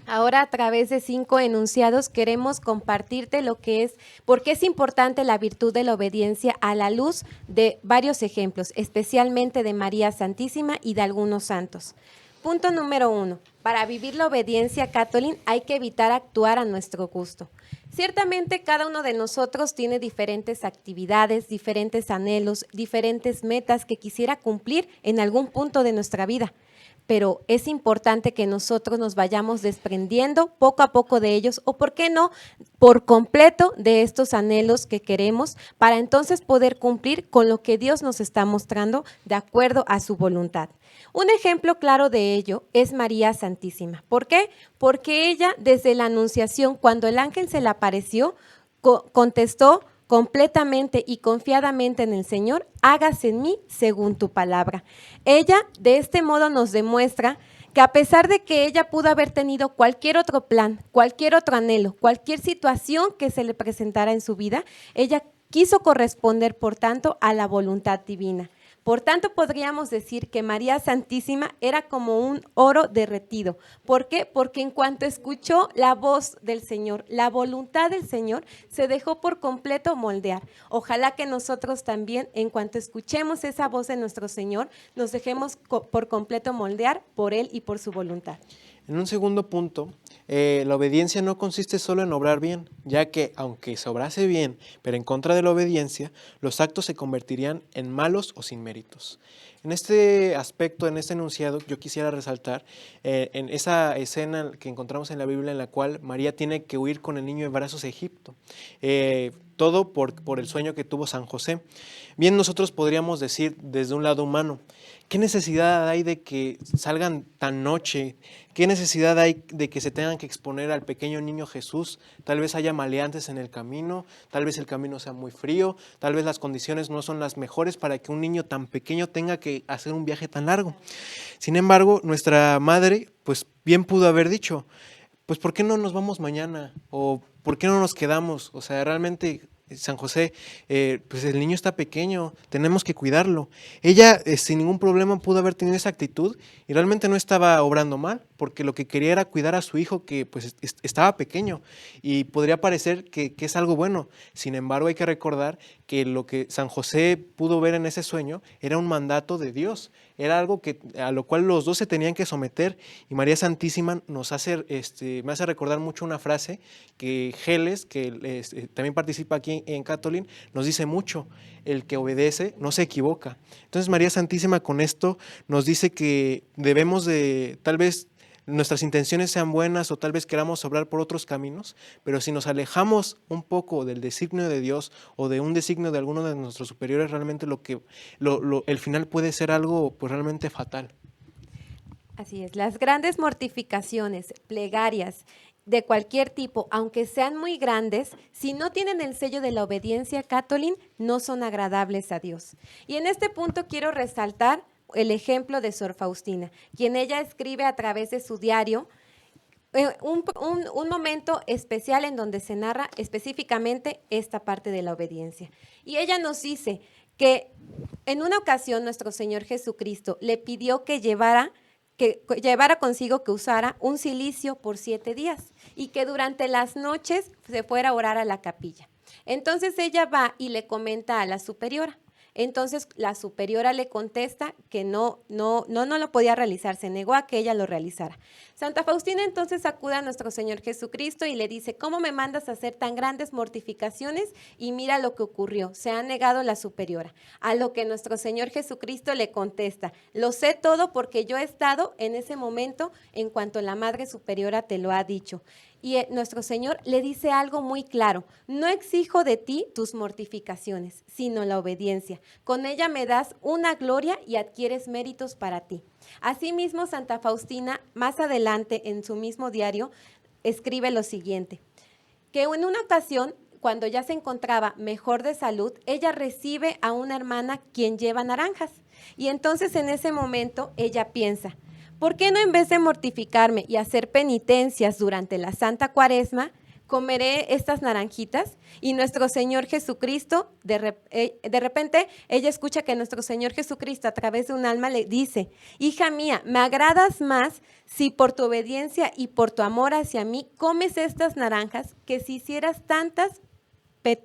Ahora, a través de 5 enunciados, queremos compartirte lo que es, por qué es importante la virtud de la obediencia a la luz de varios ejemplos, especialmente de María Santísima y de algunos santos. Punto número 1. Para vivir la obediencia católica hay que evitar actuar a nuestro gusto. Ciertamente cada uno de nosotros tiene diferentes actividades, diferentes anhelos, diferentes metas que quisiera cumplir en algún punto de nuestra vida. Pero es importante que nosotros nos vayamos desprendiendo poco a poco de ellos, o por qué no, por completo de estos anhelos que queremos, para entonces poder cumplir con lo que Dios nos está mostrando de acuerdo a su voluntad. Un ejemplo claro de ello es María Santísima. ¿Por qué? Porque ella, desde la Anunciación, cuando el ángel se le apareció, contestó completamente y confiadamente en el Señor: hágase en mí según tu palabra. Ella de este modo nos demuestra que, a pesar de que ella pudo haber tenido cualquier otro plan, cualquier otro anhelo, cualquier situación que se le presentara en su vida, ella quiso corresponder, por tanto, a la voluntad divina. Por tanto, podríamos decir que María Santísima era como un oro derretido. ¿Por qué? Porque en cuanto escuchó la voz del Señor, la voluntad del Señor, se dejó por completo moldear. Ojalá que nosotros también, en cuanto escuchemos esa voz de nuestro Señor, nos dejemos por completo moldear por Él y por su voluntad. En un segundo punto, la obediencia no consiste solo en obrar bien, ya que aunque se obrase bien, pero en contra de la obediencia, los actos se convertirían en malos o sin méritos. En este aspecto, en este enunciado, yo quisiera resaltar en esa escena que encontramos en la Biblia, en la cual María tiene que huir con el niño en brazos a Egipto. Todo por el sueño que tuvo San José. Bien, nosotros podríamos decir desde un lado humano, ¿qué necesidad hay de que salgan tan noche? ¿Qué necesidad hay de que se tengan que exponer al pequeño niño Jesús? Tal vez haya maleantes en el camino, tal vez el camino sea muy frío, tal vez las condiciones no son las mejores para que un niño tan pequeño tenga que hacer un viaje tan largo. Sin embargo, nuestra madre, pues bien pudo haber dicho, pues ¿por qué no nos vamos mañana? ¿O por qué no nos quedamos? O sea, realmente San José, pues el niño está pequeño, tenemos que cuidarlo. Ella sin ningún problema pudo haber tenido esa actitud y realmente no estaba obrando mal, porque lo que quería era cuidar a su hijo que pues estaba pequeño y podría parecer que es algo bueno. Sin embargo, hay que recordar que lo que San José pudo ver en ese sueño era un mandato de Dios, era algo a lo cual los dos se tenían que someter, y María Santísima me hace recordar mucho una frase que Geles, que también participa aquí en Catolín, nos dice mucho: el que obedece no se equivoca. Entonces María Santísima con esto nos dice que debemos de, tal vez nuestras intenciones sean buenas o tal vez queramos obrar por otros caminos, pero si nos alejamos un poco del designio de Dios o de un designio de alguno de nuestros superiores, realmente el final puede ser algo pues realmente fatal. Así es, las grandes mortificaciones, plegarias de cualquier tipo, aunque sean muy grandes, si no tienen el sello de la obediencia, Catolín, no son agradables a Dios. Y en este punto quiero resaltar el ejemplo de Sor Faustina, quien ella escribe a través de su diario un momento especial en donde se narra específicamente esta parte de la obediencia. Y ella nos dice que en una ocasión nuestro Señor Jesucristo le pidió que llevara consigo, que usara un cilicio por 7 días y que durante las noches se fuera a orar a la capilla. Entonces ella va y le comenta a la superiora. Entonces la superiora le contesta que no lo podía realizar, se negó a que ella lo realizara. Santa Faustina entonces acude a nuestro Señor Jesucristo y le dice: ¿cómo me mandas a hacer tan grandes mortificaciones? Y mira lo que ocurrió, se ha negado la superiora. A lo que nuestro Señor Jesucristo le contesta: lo sé todo porque yo he estado en ese momento en cuanto la Madre Superiora te lo ha dicho. Y nuestro Señor le dice algo muy claro: no exijo de ti tus mortificaciones, sino la obediencia. Con ella me das una gloria y adquieres méritos para ti. Asimismo, Santa Faustina, más adelante en su mismo diario, escribe lo siguiente: que en una ocasión, cuando ya se encontraba mejor de salud, ella recibe a una hermana quien lleva naranjas. Y entonces en ese momento ella piensa: ¿por qué no, en vez de mortificarme y hacer penitencias durante la Santa Cuaresma, comeré estas naranjitas? Y nuestro Señor Jesucristo, de repente, ella escucha que nuestro Señor Jesucristo a través de un alma le dice: hija mía, me agradas más si por tu obediencia y por tu amor hacia mí comes estas naranjas que si hicieras tantas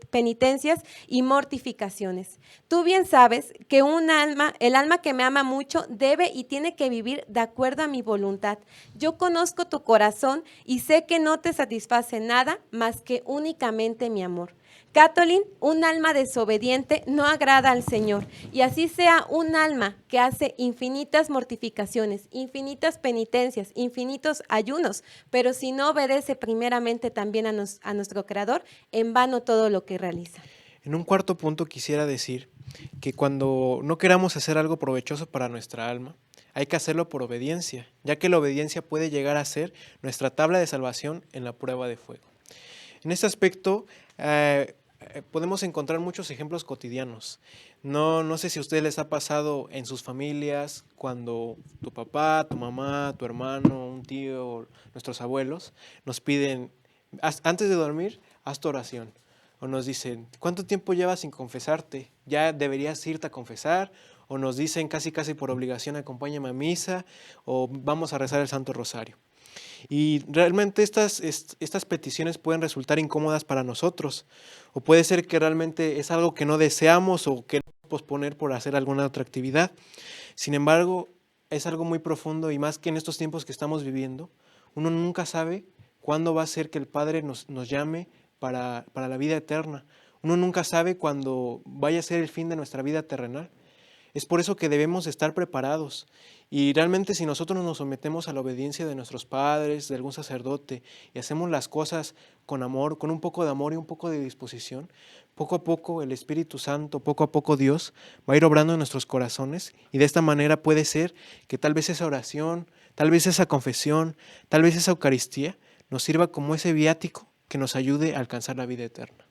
penitencias y mortificaciones. Tú bien sabes que el alma que me ama mucho debe y tiene que vivir de acuerdo a mi voluntad. Yo conozco tu corazón y sé que no te satisface nada más que únicamente mi amor. Catolín, un alma desobediente no agrada al Señor, y así sea un alma que hace infinitas mortificaciones, infinitas penitencias, infinitos ayunos, pero si no obedece primeramente también a nuestro Creador, en vano todo lo que realiza. En un cuarto punto quisiera decir que cuando no queramos hacer algo provechoso para nuestra alma, hay que hacerlo por obediencia, ya que la obediencia puede llegar a ser nuestra tabla de salvación en la prueba de fuego. En este aspecto, podemos encontrar muchos ejemplos cotidianos. No sé si a ustedes les ha pasado en sus familias, cuando tu papá, tu mamá, tu hermano, un tío, nuestros abuelos nos piden: antes de dormir, haz tu oración. O nos dicen: ¿cuánto tiempo llevas sin confesarte? ¿Ya deberías irte a confesar? O nos dicen casi por obligación: acompáñame a misa, o vamos a rezar el Santo Rosario. Y realmente estas peticiones pueden resultar incómodas para nosotros, o puede ser que realmente es algo que no deseamos o queremos posponer por hacer alguna otra actividad. Sin embargo, es algo muy profundo, y más que en estos tiempos que estamos viviendo, uno nunca sabe cuándo va a ser que el Padre nos llame para la vida eterna. Uno nunca sabe cuándo vaya a ser el fin de nuestra vida terrenal. Es por eso que debemos estar preparados, y realmente si nosotros nos sometemos a la obediencia de nuestros padres, de algún sacerdote, y hacemos las cosas con amor, con un poco de amor y un poco de disposición, poco a poco el Espíritu Santo, poco a poco Dios va a ir obrando en nuestros corazones, y de esta manera puede ser que tal vez esa oración, tal vez esa confesión, tal vez esa Eucaristía nos sirva como ese viático que nos ayude a alcanzar la vida eterna.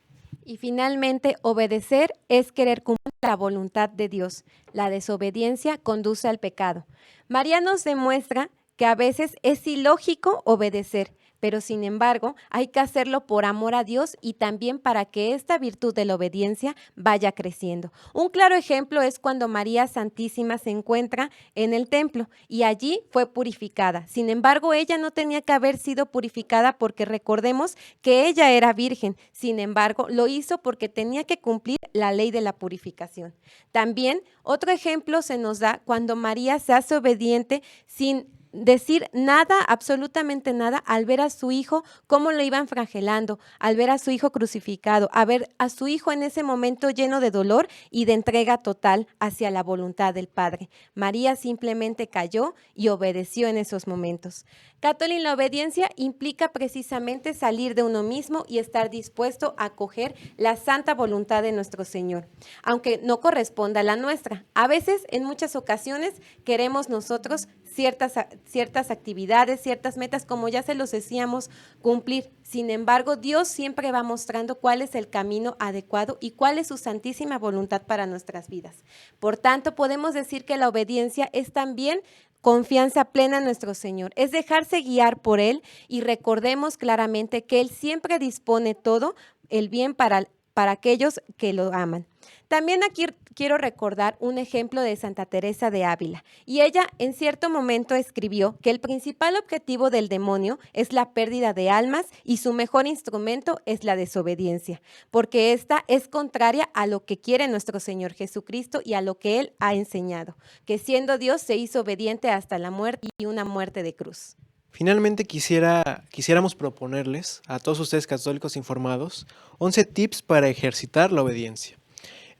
Y finalmente, obedecer es querer cumplir la voluntad de Dios. La desobediencia conduce al pecado. María nos demuestra que a veces es ilógico obedecer, pero sin embargo hay que hacerlo por amor a Dios y también para que esta virtud de la obediencia vaya creciendo. Un claro ejemplo es cuando María Santísima se encuentra en el templo y allí fue purificada. Sin embargo, ella no tenía que haber sido purificada porque recordemos que ella era virgen. Sin embargo, lo hizo porque tenía que cumplir la ley de la purificación. También otro ejemplo se nos da cuando María se hace obediente sin decir nada, absolutamente nada, al ver a su hijo cómo lo iban flagelando, al ver a su hijo crucificado, a ver a su hijo en ese momento lleno de dolor y de entrega total hacia la voluntad del Padre. María simplemente cayó y obedeció en esos momentos. Catolín, la obediencia implica precisamente salir de uno mismo y estar dispuesto a acoger la santa voluntad de nuestro Señor, aunque no corresponda a la nuestra. A veces, en muchas ocasiones, queremos nosotros ciertas actividades, ciertas metas, como ya se los decíamos, cumplir. Sin embargo, Dios siempre va mostrando cuál es el camino adecuado y cuál es su santísima voluntad para nuestras vidas. Por tanto, podemos decir que la obediencia es también confianza plena en nuestro Señor, es dejarse guiar por Él y recordemos claramente que Él siempre dispone todo el bien para aquellos que lo aman. También aquí quiero recordar un ejemplo de Santa Teresa de Ávila, y ella en cierto momento escribió que el principal objetivo del demonio es la pérdida de almas y su mejor instrumento es la desobediencia, porque esta es contraria a lo que quiere nuestro Señor Jesucristo y a lo que Él ha enseñado, que siendo Dios se hizo obediente hasta la muerte y una muerte de cruz. Finalmente quisiéramos proponerles a todos ustedes católicos informados 11 tips para ejercitar la obediencia.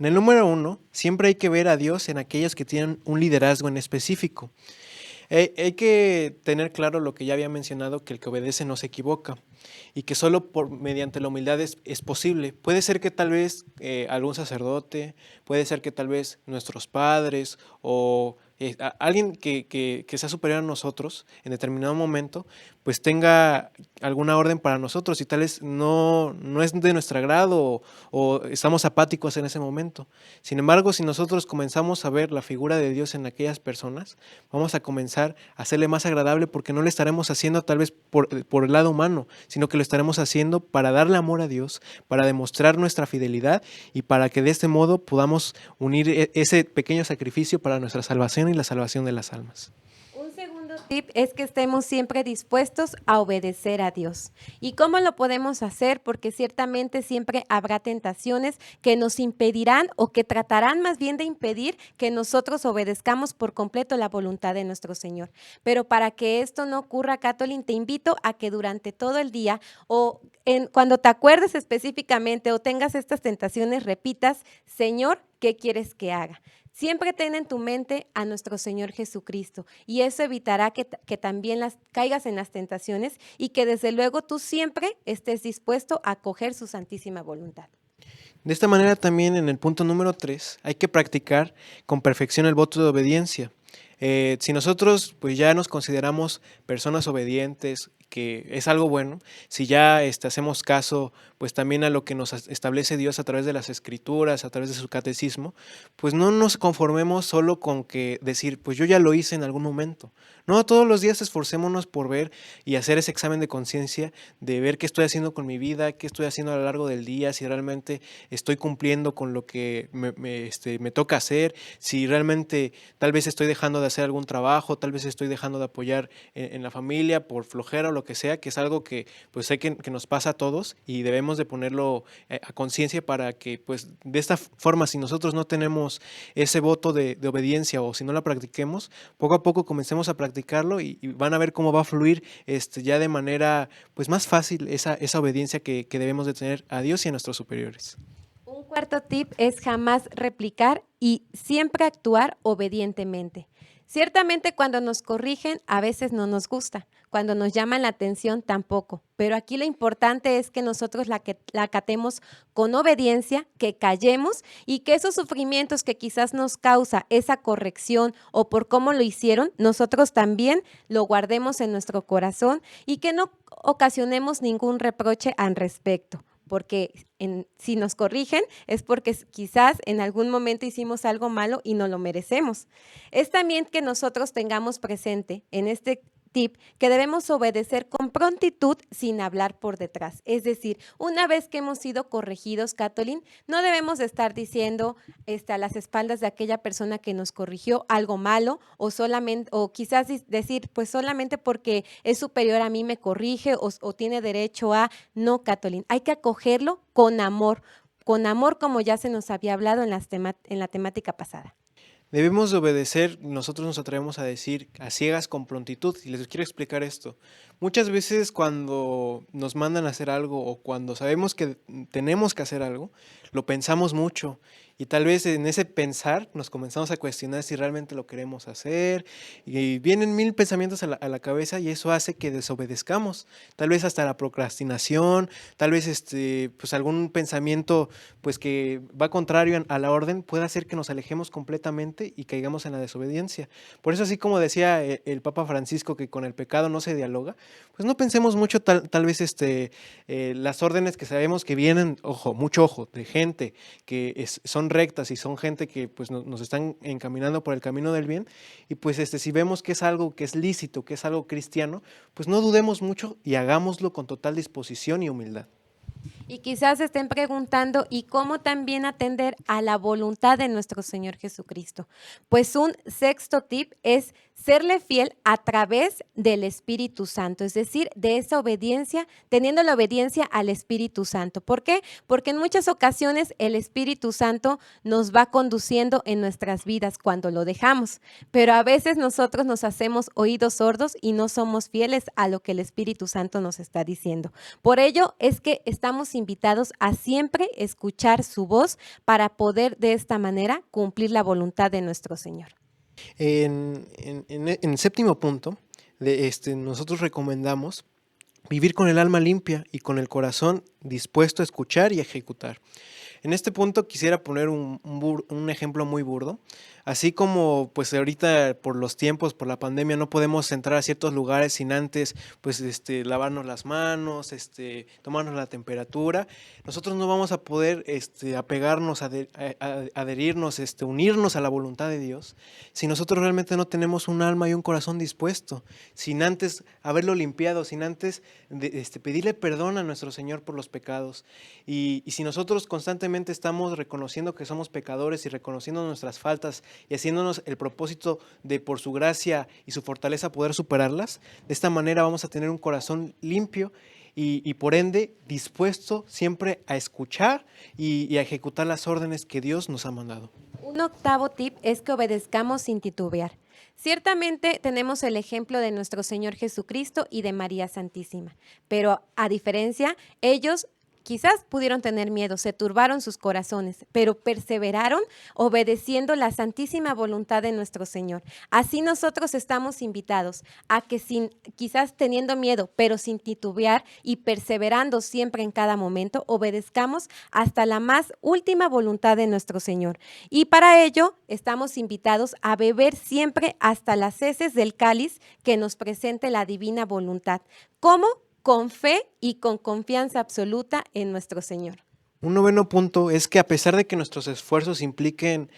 En el número 1, siempre hay que ver a Dios en aquellos que tienen un liderazgo en específico. Hay que tener claro lo que ya había mencionado, que el que obedece no se equivoca y que solo mediante la humildad es posible. Puede ser que tal vez algún sacerdote, puede ser que tal vez nuestros padres o alguien que sea superior a nosotros en determinado momento, pues tenga alguna orden para nosotros y tal vez no es de nuestro agrado o estamos apáticos en ese momento. Sin embargo, si nosotros comenzamos a ver la figura de Dios en aquellas personas, vamos a comenzar a hacerle más agradable porque no le estaremos haciendo tal vez por el lado humano, sino que lo estaremos haciendo para darle amor a Dios, para demostrar nuestra fidelidad y para que de este modo podamos unir ese pequeño sacrificio para nuestra salvación y la salvación de las almas. Un segundo tip es que estemos siempre dispuestos a obedecer a Dios. ¿Y cómo lo podemos hacer? Porque ciertamente siempre habrá tentaciones que nos impedirán o que tratarán más bien de impedir que nosotros obedezcamos por completo la voluntad de nuestro Señor. Pero para que esto no ocurra, Catolín, te invito a que durante todo el día o cuando te acuerdes específicamente o tengas estas tentaciones, repitas: Señor, ¿qué quieres que haga? Siempre ten en tu mente a nuestro Señor Jesucristo y eso evitará que también caigas en las tentaciones y que desde luego tú siempre estés dispuesto a acoger su santísima voluntad. De esta manera también en el punto número 3 hay que practicar con perfección el voto de obediencia. Si nosotros pues ya nos consideramos personas obedientes, que es algo bueno, si ya hacemos caso pues también a lo que nos establece Dios a través de las Escrituras, a través de su catecismo, pues no nos conformemos solo con que decir, pues yo ya lo hice en algún momento. No, todos los días esforcémonos por ver y hacer ese examen de conciencia, de ver qué estoy haciendo con mi vida, qué estoy haciendo a lo largo del día, si realmente estoy cumpliendo con lo que me toca hacer, si realmente tal vez estoy dejando de hacer algún trabajo, tal vez estoy dejando de apoyar en la familia por flojera o lo que sea, que es algo que pues sé que nos pasa a todos y debemos de ponerlo a conciencia para que pues de esta forma, si nosotros no tenemos ese voto de obediencia o si no la practiquemos, poco a poco comencemos a practicarlo y van a ver cómo va a fluir ya de manera pues más fácil esa obediencia que debemos de tener a Dios y a nuestros superiores. Un cuarto tip es jamás replicar y siempre actuar obedientemente. Ciertamente cuando nos corrigen a veces no nos gusta, cuando nos llaman la atención tampoco, pero aquí lo importante es que nosotros la acatemos con obediencia, que callemos y que esos sufrimientos que quizás nos causa esa corrección o por cómo lo hicieron, nosotros también lo guardemos en nuestro corazón y que no ocasionemos ningún reproche al respecto. Porque si nos corrigen es porque quizás en algún momento hicimos algo malo y no lo merecemos. Es también que nosotros tengamos presente en este tip que debemos obedecer con prontitud sin hablar por detrás. Es decir, una vez que hemos sido corregidos, Catolín, no debemos estar diciendo a las espaldas de aquella persona que nos corrigió algo malo o quizás decir, pues solamente porque es superior a mí me corrige o tiene derecho a… No, Catolín, hay que acogerlo con amor como ya se nos había hablado en la temática pasada. Debemos de obedecer, nosotros nos atrevemos a decir a ciegas con prontitud, y les quiero explicar esto. Muchas veces cuando nos mandan a hacer algo o cuando sabemos que tenemos que hacer algo, lo pensamos mucho y tal vez en ese pensar nos comenzamos a cuestionar si realmente lo queremos hacer y vienen mil pensamientos a la cabeza y eso hace que desobedezcamos, tal vez hasta la procrastinación, tal vez pues algún pensamiento pues que va contrario a la orden puede hacer que nos alejemos completamente y caigamos en la desobediencia. Por eso, así como decía el Papa Francisco que con el pecado no se dialoga, pues no pensemos mucho tal vez las órdenes que sabemos que vienen, mucho ojo, de gente que son rectas y son gente que pues nos están encaminando por el camino del bien y pues si vemos que es algo que es lícito, que es algo cristiano, pues no dudemos mucho y hagámoslo con total disposición y humildad. Y quizás se estén preguntando, ¿y cómo también atender a la voluntad de nuestro Señor Jesucristo? Pues un sexto tip es serle fiel a través del Espíritu Santo, es decir, de esa obediencia, teniendo la obediencia al Espíritu Santo. ¿Por qué? Porque en muchas ocasiones el Espíritu Santo nos va conduciendo en nuestras vidas cuando lo dejamos, pero a veces nosotros nos hacemos oídos sordos y no somos fieles a lo que el Espíritu Santo nos está diciendo. Por ello es que estamos invitados a siempre escuchar su voz para poder de esta manera cumplir la voluntad de nuestro Señor. En el séptimo punto, nosotros recomendamos vivir con el alma limpia y con el corazón dispuesto a escuchar y a ejecutar. En este punto quisiera poner un ejemplo muy burdo. Así como pues ahorita por los tiempos, por la pandemia, no podemos entrar a ciertos lugares sin antes pues lavarnos las manos, tomarnos la temperatura. Nosotros no vamos a poder apegarnos, adherirnos, unirnos a la voluntad de Dios si nosotros realmente no tenemos un alma y un corazón dispuesto, sin antes haberlo limpiado, sin antes pedirle perdón a nuestro Señor por los pecados. Y si nosotros constantemente estamos reconociendo que somos pecadores y reconociendo nuestras faltas y haciéndonos el propósito de por su gracia y su fortaleza poder superarlas, de esta manera vamos a tener un corazón limpio y por ende dispuesto siempre a escuchar y a ejecutar las órdenes que Dios nos ha mandado. Un octavo tip es que obedezcamos sin titubear. Ciertamente tenemos el ejemplo de nuestro Señor Jesucristo y de María Santísima, pero a diferencia, ellos quizás pudieron tener miedo, se turbaron sus corazones, pero perseveraron obedeciendo la santísima voluntad de nuestro Señor. Así nosotros estamos invitados a que quizás teniendo miedo, pero sin titubear y perseverando siempre en cada momento, obedezcamos hasta la más última voluntad de nuestro Señor. Y para ello estamos invitados a beber siempre hasta las heces del cáliz que nos presente la divina voluntad. ¿Cómo? Con fe y con confianza absoluta en nuestro Señor. Un noveno punto es que a pesar de que nuestros esfuerzos impliquen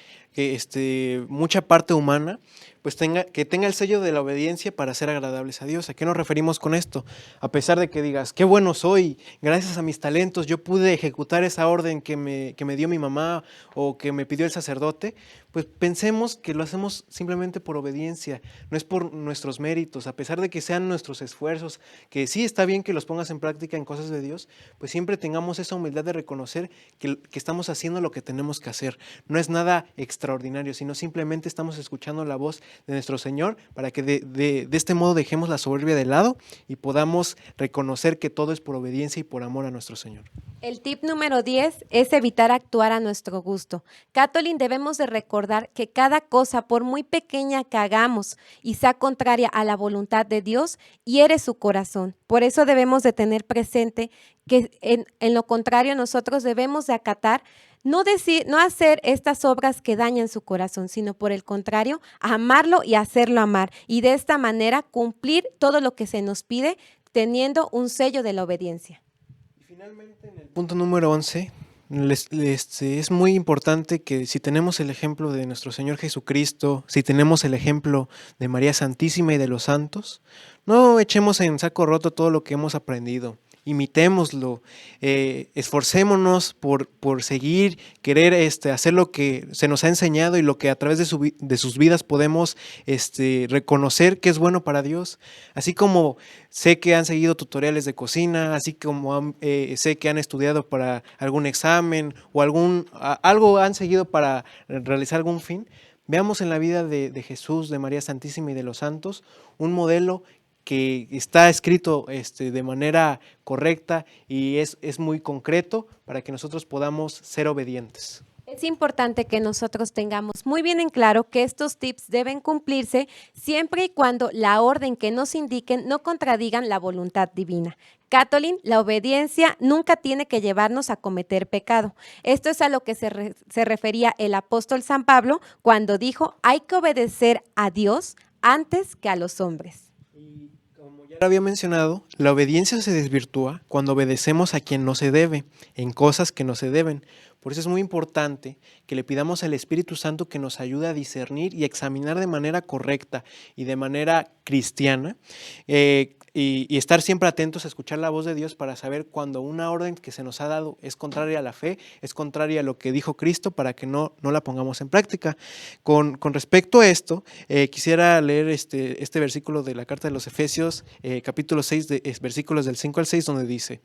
mucha parte humana, pues que tenga el sello de la obediencia para ser agradables a Dios. ¿A qué nos referimos con esto? A pesar de que digas, qué bueno soy, gracias a mis talentos yo pude ejecutar esa orden que me dio mi mamá o que me pidió el sacerdote, pues pensemos que lo hacemos simplemente por obediencia, no es por nuestros méritos, a pesar de que sean nuestros esfuerzos, que sí está bien que los pongas en práctica en cosas de Dios, pues siempre tengamos esa humildad de reconocer que estamos haciendo lo que tenemos que hacer. No es nada extraordinario, sino simplemente estamos escuchando la voz de nuestro Señor para que de este modo dejemos la soberbia de lado y podamos reconocer que todo es por obediencia y por amor a nuestro Señor. El tip número 10 es evitar actuar a nuestro gusto. Catolín, debemos de recordar que cada cosa, por muy pequeña que hagamos y sea contraria a la voluntad de Dios, hiere su corazón. Por eso debemos de tener presente que en lo contrario nosotros debemos de acatar, no hacer estas obras que dañan su corazón, sino por el contrario, amarlo y hacerlo amar. Y de esta manera cumplir todo lo que se nos pide teniendo un sello de la obediencia. Y finalmente, en el punto número 11, Es muy importante que si tenemos el ejemplo de nuestro Señor Jesucristo, si tenemos el ejemplo de María Santísima y de los santos, no echemos en saco roto todo lo que hemos aprendido. Imitémoslo, esforcémonos por seguir, querer hacer lo que se nos ha enseñado y lo que a través de sus vidas podemos reconocer que es bueno para Dios. Así como sé que han seguido tutoriales de cocina, así como sé que han estudiado para algún examen o algo han seguido para realizar algún fin. Veamos en la vida de Jesús, de María Santísima y de los santos un modelo que está escrito de manera correcta y es muy concreto para que nosotros podamos ser obedientes. Es importante que nosotros tengamos muy bien en claro que estos tips deben cumplirse siempre y cuando la orden que nos indiquen no contradigan la voluntad divina. Catolín, la obediencia nunca tiene que llevarnos a cometer pecado. Esto es a lo que se refería el apóstol San Pablo cuando dijo: hay que obedecer a Dios antes que a los hombres. Y como ya lo había mencionado, la obediencia se desvirtúa cuando obedecemos a quien no se debe, en cosas que no se deben. Por eso es muy importante que le pidamos al Espíritu Santo que nos ayude a discernir y examinar de manera correcta y de manera cristiana, y estar siempre atentos a escuchar la voz de Dios para saber cuando una orden que se nos ha dado es contraria a la fe, es contraria a lo que dijo Cristo, para que no la pongamos en práctica. Con respecto a esto, quisiera leer este versículo de la carta de los Efesios, capítulo 6, versículos del 5 al 6, donde dice: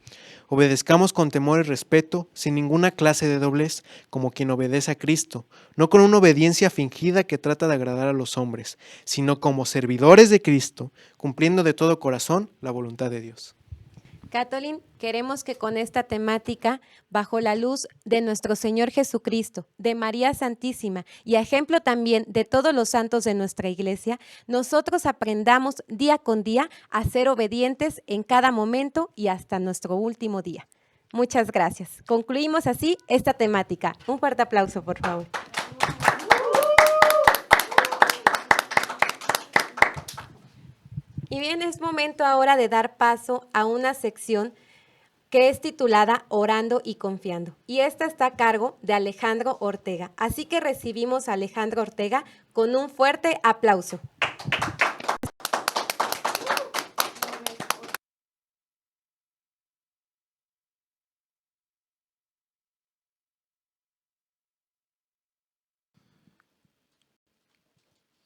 obedezcamos con temor y respeto, sin ninguna clase de doblez, como quien obedece a Cristo, no con una obediencia fingida que trata de agradar a los hombres, sino como servidores de Cristo, cumpliendo de todo corazón la voluntad de Dios. Catolín, queremos que con esta temática, bajo la luz de nuestro Señor Jesucristo, de María Santísima y a ejemplo también de todos los santos de nuestra iglesia, nosotros aprendamos día con día a ser obedientes en cada momento y hasta nuestro último día. Muchas gracias. Concluimos así esta temática. Un fuerte aplauso, por favor. Y bien, es momento ahora de dar paso a una sección que es titulada Orando y Confiando. Y esta está a cargo de Alejandro Ortega. Así que recibimos a Alejandro Ortega con un fuerte aplauso.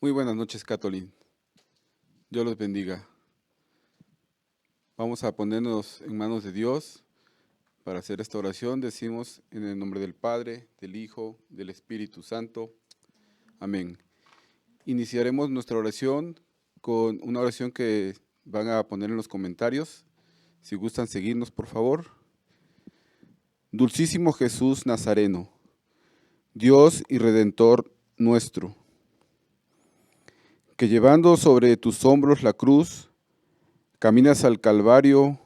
Muy buenas noches, Catolín. Dios los bendiga. Vamos a ponernos en manos de Dios para hacer esta oración. Decimos en el nombre del Padre, del Hijo, del Espíritu Santo. Amén. Iniciaremos nuestra oración con una oración que van a poner en los comentarios. Si gustan seguirnos, por favor. Dulcísimo Jesús Nazareno, Dios y Redentor nuestro, que llevando sobre tus hombros la cruz, caminas al Calvario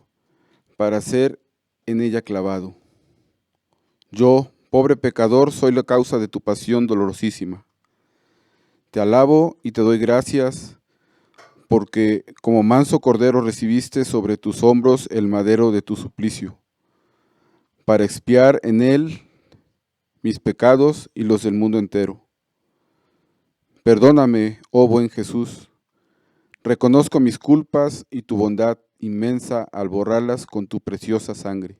para ser en ella clavado. Yo, pobre pecador, soy la causa de tu pasión dolorosísima. Te alabo y te doy gracias, porque como manso cordero recibiste sobre tus hombros el madero de tu suplicio, para expiar en él mis pecados y los del mundo entero. Perdóname, oh buen Jesús, reconozco mis culpas y tu bondad inmensa al borrarlas con tu preciosa sangre.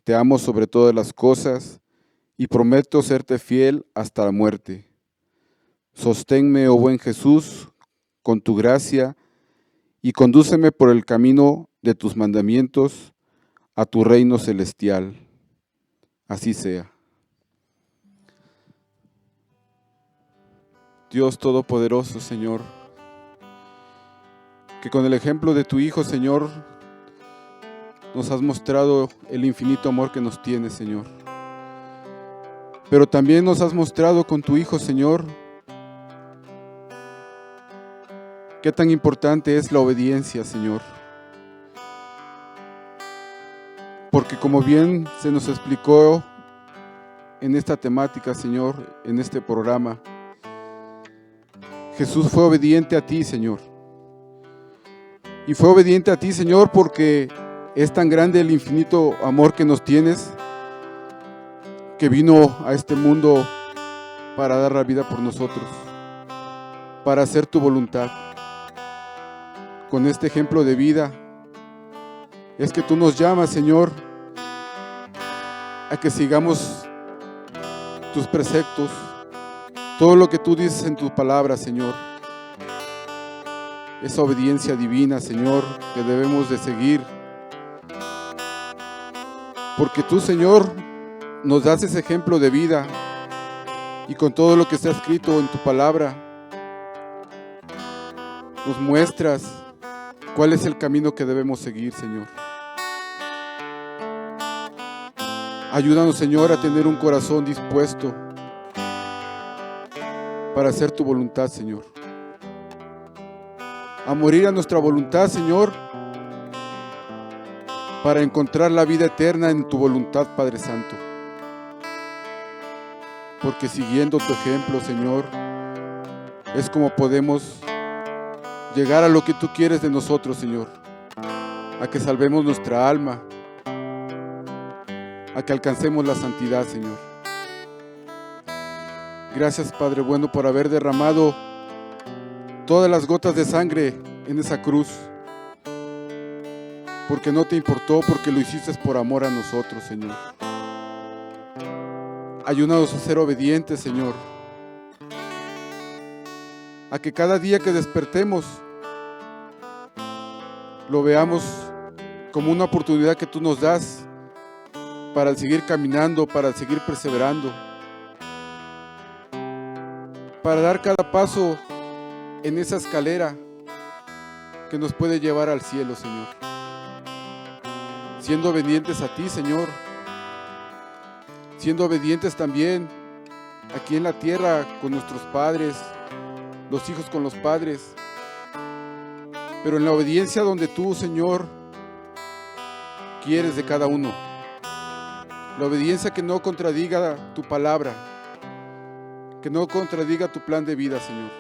Te amo sobre todas las cosas y prometo serte fiel hasta la muerte. Sosténme, oh buen Jesús, con tu gracia y condúceme por el camino de tus mandamientos a tu reino celestial. Así sea. Dios Todopoderoso, Señor, que con el ejemplo de tu Hijo, Señor, nos has mostrado el infinito amor que nos tienes, Señor. Pero también nos has mostrado con tu Hijo, Señor, qué tan importante es la obediencia, Señor. Porque como bien se nos explicó en esta temática, Señor, en este programa, Jesús fue obediente a ti, Señor. Y fue obediente a ti, Señor, porque es tan grande el infinito amor que nos tienes, que vino a este mundo para dar la vida por nosotros, para hacer tu voluntad. Con este ejemplo de vida es que tú nos llamas, Señor, a que sigamos tus preceptos, todo lo que tú dices en tu palabra, Señor. Esa obediencia divina, Señor, que debemos de seguir. Porque tú, Señor, nos das ese ejemplo de vida y con todo lo que está escrito en tu palabra, nos muestras cuál es el camino que debemos seguir, Señor. Ayúdanos, Señor, a tener un corazón dispuesto para hacer tu voluntad, Señor. A morir a nuestra voluntad, Señor, para encontrar la vida eterna en tu voluntad, Padre Santo. Porque siguiendo tu ejemplo, Señor, es como podemos llegar a lo que tú quieres de nosotros, Señor. A que salvemos nuestra alma, a que alcancemos la santidad, Señor. Gracias, Padre bueno, por haber derramado todas las gotas de sangre en esa cruz, porque no te importó, porque lo hiciste por amor a nosotros, Señor. Ayúdanos a ser obedientes, Señor, a que cada día que despertemos lo veamos como una oportunidad que tú nos das para seguir caminando, para seguir perseverando, para dar cada paso en esa escalera que nos puede llevar al cielo, Señor. Siendo obedientes a ti, Señor. Siendo obedientes también aquí en la tierra con nuestros padres, los hijos con los padres. Pero en la obediencia donde tú, Señor, quieres de cada uno. La obediencia que no contradiga tu palabra, que no contradiga tu plan de vida, Señor.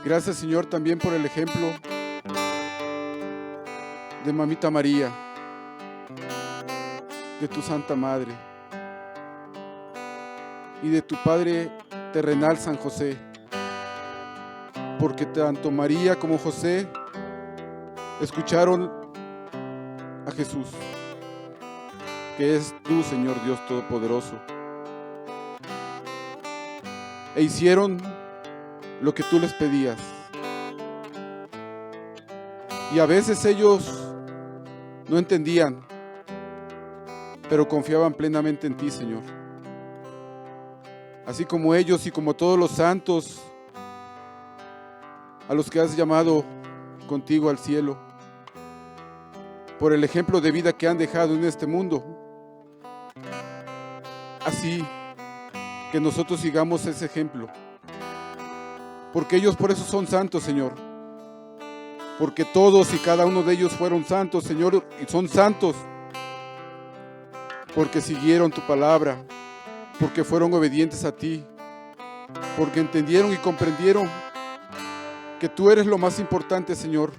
Gracias, Señor, también por el ejemplo de Mamita María, de tu Santa Madre y de tu Padre terrenal San José, porque tanto María como José escucharon a Jesús, que es tú, Señor Dios Todopoderoso, e hicieron lo que tú les pedías. Y a veces ellos no entendían, pero confiaban plenamente en ti, Señor. Así como ellos y como todos los santos a los que has llamado contigo al cielo, por el ejemplo de vida que han dejado en este mundo. Así que nosotros sigamos ese ejemplo, porque ellos por eso son santos, Señor, porque todos y cada uno de ellos fueron santos, Señor, y son santos porque siguieron tu palabra, porque fueron obedientes a ti, porque entendieron y comprendieron que tú eres lo más importante, Señor.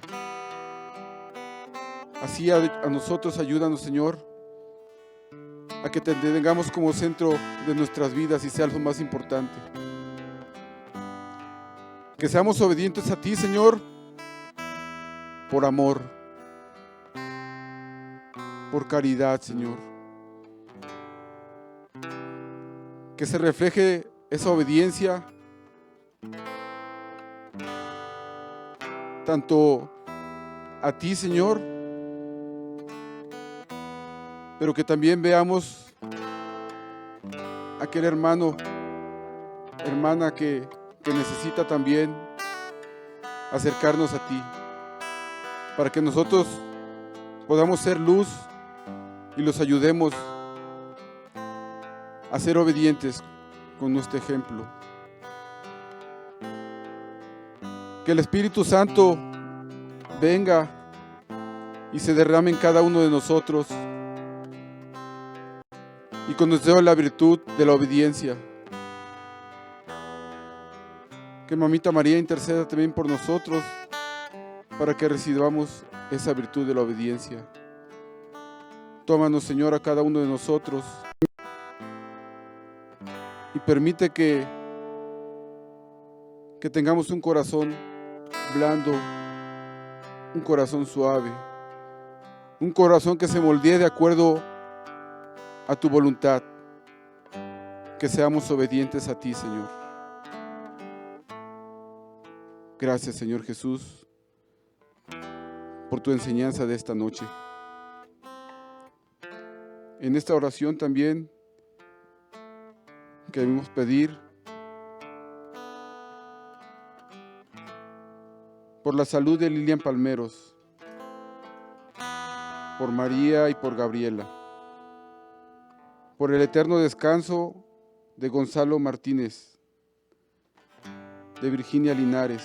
Así a nosotros ayúdanos, Señor, a que te tengamos como centro de nuestras vidas y sea lo más importante. Que seamos obedientes a ti, Señor, por amor, por caridad, Señor. Que se refleje esa obediencia tanto a ti, Señor, pero que también veamos a aquel hermano, hermana que necesita también acercarnos a ti, para que nosotros podamos ser luz y los ayudemos a ser obedientes con nuestro ejemplo. Que el Espíritu Santo venga y se derrame en cada uno de nosotros y que nos dé la virtud de la obediencia. Que Mamita María interceda también por nosotros para que recibamos esa virtud de la obediencia. Tómanos, Señor, a cada uno de nosotros y permite que tengamos un corazón blando, un corazón suave, un corazón que se moldee de acuerdo a tu voluntad, que seamos obedientes a ti, Señor. Gracias, Señor Jesús, por tu enseñanza de esta noche. En esta oración también queremos pedir por la salud de Lilian Palmeros, por María y por Gabriela, por el eterno descanso de Gonzalo Martínez, de Virginia Linares,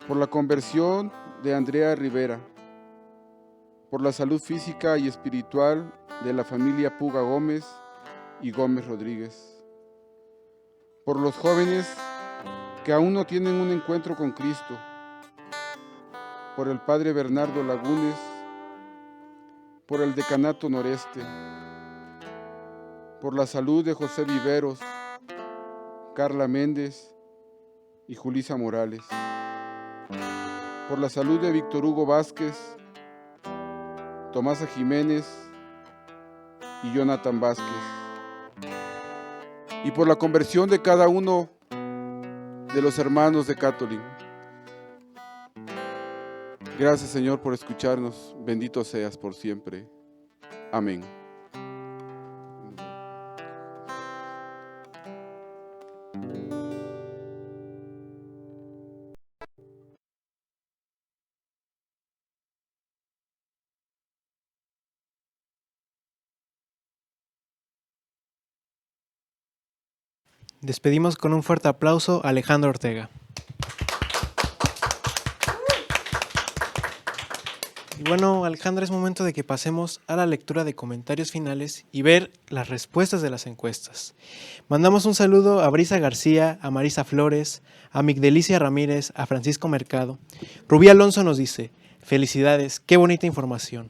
por la conversión de Andrea Rivera, por la salud física y espiritual de la familia Puga Gómez y Gómez Rodríguez, por los jóvenes que aún no tienen un encuentro con Cristo, por el Padre Bernardo Lagunes, por el Decanato Noreste, por la salud de José Viveros, Carla Méndez y Julisa Morales, por la salud de Víctor Hugo Vázquez, Tomasa Jiménez y Jonathan Vázquez, y por la conversión de cada uno de los hermanos de Catholic. Gracias, Señor, por escucharnos. Bendito seas por siempre. Amén. Despedimos con un fuerte aplauso a Alejandro Ortega. Y bueno, Alejandra, es momento de que pasemos a la lectura de comentarios finales y ver las respuestas de las encuestas. Mandamos un saludo a Brisa García, a Marisa Flores, a Migdelicia Ramírez, a Francisco Mercado. Rubí Alonso nos dice, felicidades, qué bonita información.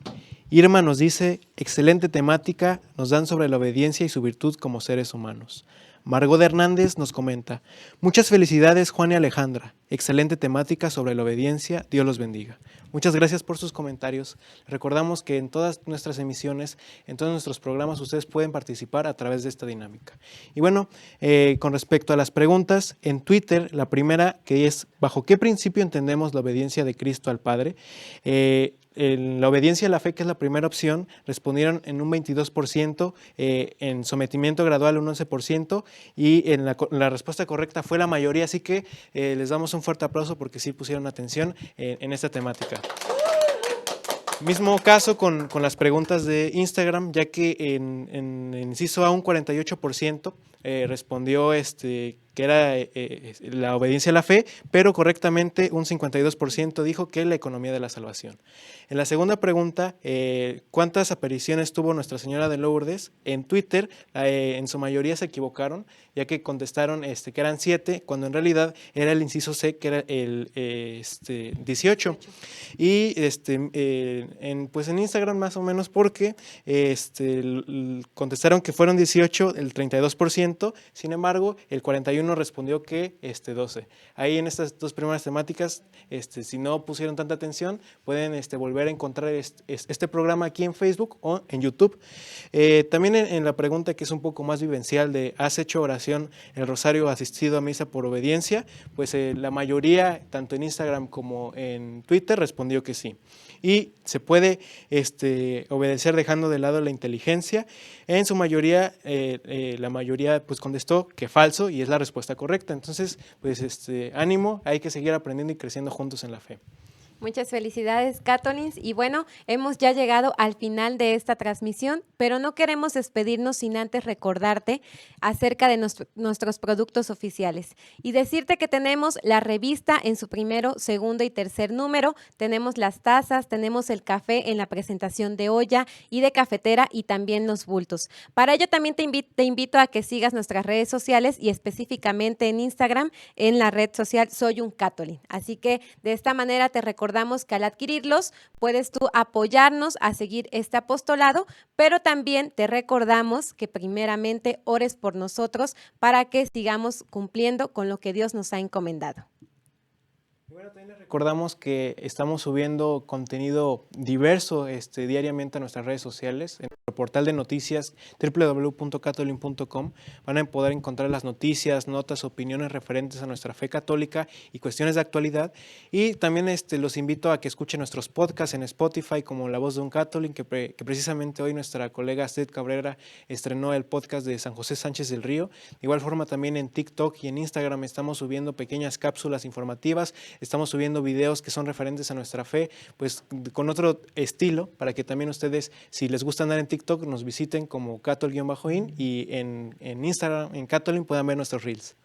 Irma nos dice, excelente temática, nos dan sobre la obediencia y su virtud como seres humanos. Margot Hernández nos comenta, muchas felicidades Juan y Alejandra, excelente temática sobre la obediencia, Dios los bendiga. Muchas gracias por sus comentarios. Recordamos que en todas nuestras emisiones, en todos nuestros programas, ustedes pueden participar a través de esta dinámica. Y bueno, con respecto a las preguntas, en Twitter, la primera que es, ¿bajo qué principio entendemos la obediencia de Cristo al Padre? En la obediencia a la fe, que es la primera opción, respondieron en un 22%, en sometimiento gradual un 11%, y en la respuesta correcta fue la mayoría, así que les damos un fuerte aplauso porque sí pusieron atención en esta temática. Mismo caso con las preguntas de Instagram, ya que en inciso A un 48% respondió que era la obediencia a la fe, pero correctamente un 52% dijo que la economía de la salvación. En la segunda pregunta, ¿cuántas apariciones tuvo Nuestra Señora de Lourdes? En Twitter, en su mayoría se equivocaron, ya que contestaron que eran 7, cuando en realidad era el inciso C, que era el 18. Y pues en Instagram más o menos porque contestaron que fueron 18, el 32%, sin embargo, el 41% respondió que 12. Ahí en estas dos primeras temáticas, si no pusieron tanta atención, pueden volver a encontrar este programa aquí en Facebook o en YouTube. También en la pregunta que es un poco más vivencial de ¿has hecho oración el rosario asistido a misa por obediencia? Pues la mayoría, tanto en Instagram como en Twitter, respondió que sí. Y se puede obedecer dejando de lado la inteligencia. En su mayoría, la mayoría pues contestó que falso y es la respuesta correcta. Entonces, pues ánimo, hay que seguir aprendiendo y creciendo juntos en la fe. Muchas felicidades, Catholics. Y bueno, hemos ya llegado al final de esta transmisión, pero no queremos despedirnos sin antes recordarte acerca de nuestros productos oficiales y decirte que tenemos la revista en su primero, segundo y tercer número, tenemos las tazas, tenemos el café en la presentación de olla y de cafetera y también los bultos. Para ello también te invito a que sigas nuestras redes sociales y específicamente en Instagram, en la red social Soy un Catholic. Así que de esta manera te recordamos recordamos que al adquirirlos puedes tú apoyarnos a seguir este apostolado, pero también te recordamos que primeramente ores por nosotros para que sigamos cumpliendo con lo que Dios nos ha encomendado. Bueno, también les recordamos que estamos subiendo contenido diverso diariamente a nuestras redes sociales. En nuestro portal de noticias www.catolin.com van a poder encontrar las noticias, notas, opiniones referentes a nuestra fe católica y cuestiones de actualidad. Y también los invito a que escuchen nuestros podcasts en Spotify como La Voz de un Catholic, que precisamente hoy nuestra colega Astrid Cabrera estrenó el podcast de San José Sánchez del Río. De igual forma también en TikTok y en Instagram estamos subiendo pequeñas cápsulas informativas. Estamos subiendo videos que son referentes a nuestra fe, pues con otro estilo, para que también ustedes, si les gusta andar en TikTok, nos visiten como catol-in y en Instagram, en Catolin, puedan ver nuestros reels.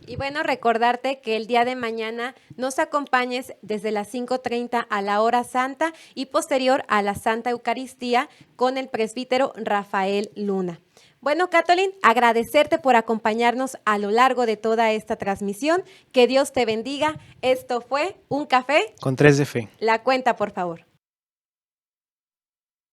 Y bueno, recordarte que el día de mañana nos acompañes desde las 5:30 a la hora santa y posterior a la Santa Eucaristía con el presbítero Rafael Luna. Bueno, Catolin, agradecerte por acompañarnos a lo largo de toda esta transmisión. Que Dios te bendiga. Esto fue Un Café. Con 3 de Fe. La cuenta, por favor.